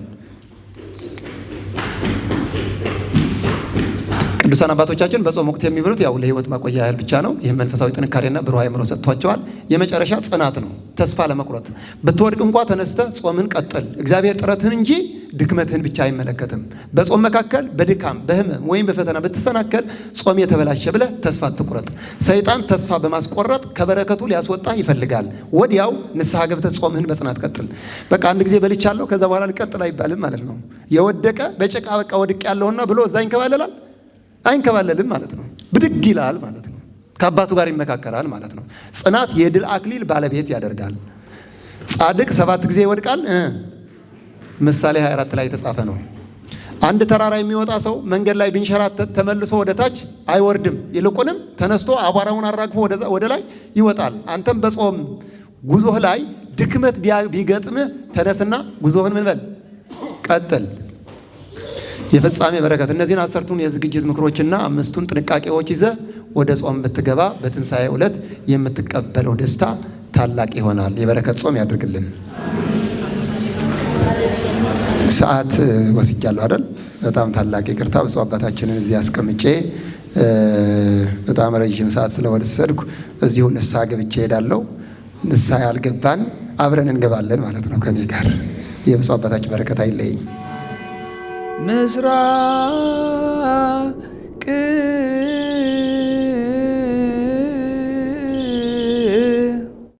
ቅዱሳን አባቶቻችን በጾም ወቅት የሚበሉት ያው ለሕይወት ማቆያ ያህል ብቻ ነው። ይህም መንፈሳዊ ጥንካሬና ብሩህ አእምሮ ሰጥቷቸዋል። የመጨረሻ ጽናት ነው፣ ተስፋ ለመቁረጥ። ብትወድቅ እንኳ ተነስተህ ጾምን ቀጥል። እግዚአብሔር ጥረትህን እንጂ ድክመትህን ብቻ አይመለከትም። በጾም መካከል በድካም በህመም ወይም በፈተና ብትሰናከል ጾም የተበላሸ ብለህ ተስፋ አትቁረጥ። ሰይጣን ተስፋ በማስቆረጥ ከበረከቱ ሊያስወጣ ይፈልጋል። ወዲያው ንስሐ ገብተህ ጾምህን በጽናት ቀጥል። በቃ አንድ ጊዜ በልቻለሁ ከዛ በኋላ ልቀጥል አይባልም ማለት ነው። የወደቀ በጭቃ በቃ ወድቅ ያለውና ብሎ እዛ ይንከባለላል አይንከባለልም ማለት ነው። ብድግ ይላል ማለት ነው። ከአባቱ ጋር ይመካከራል ማለት ነው። ጽናት የድል አክሊል ባለቤት ያደርጋል። ጻድቅ 7 ጊዜ ይወድቃል። ምሳሌ 24 ላይ የተጻፈ ነው። አንድ ተራራ የሚወጣ ሰው መንገድ ላይ ቢንሸራተት ተመልሶ ወደ ታች አይወርድም። ይልቁንም ተነስቶ አቧራውን አራግፎ ወደ ላይ ይወጣል። አንተም በጾም ጉዞህ ላይ ድክመት ቢገጥምህ ተነስና ጉዞህን ምን በል ቀጥል። የፍጻሜ በረከት። እነዚህን 10ቱን የዝግጅት ምክሮችና 5ቱን ጥንቃቄዎች ይዘህ ወደ ጾም ብትገባ በትንሣኤ ዕለት የምትቀበለው ደስታ ታላቅ ይሆናል። የበረከት ጾም ያድርግልን። ሰዓት ወስጃለሁ አይደል? በጣም ታላቅ ይቅርታ። ብፁዕ አባታችንን እዚህ አስቀምጬ በጣም ረዥም ሰዓት ስለወሰድኩ እዚሁ ንስሐ ገብቼ እሄዳለሁ። ንስሐ ያልገባን አብረን እንገባለን ማለት ነው ከኔ ጋር። የብፁዕ አባታችን በረከት አይለየኝ። ምስራቅ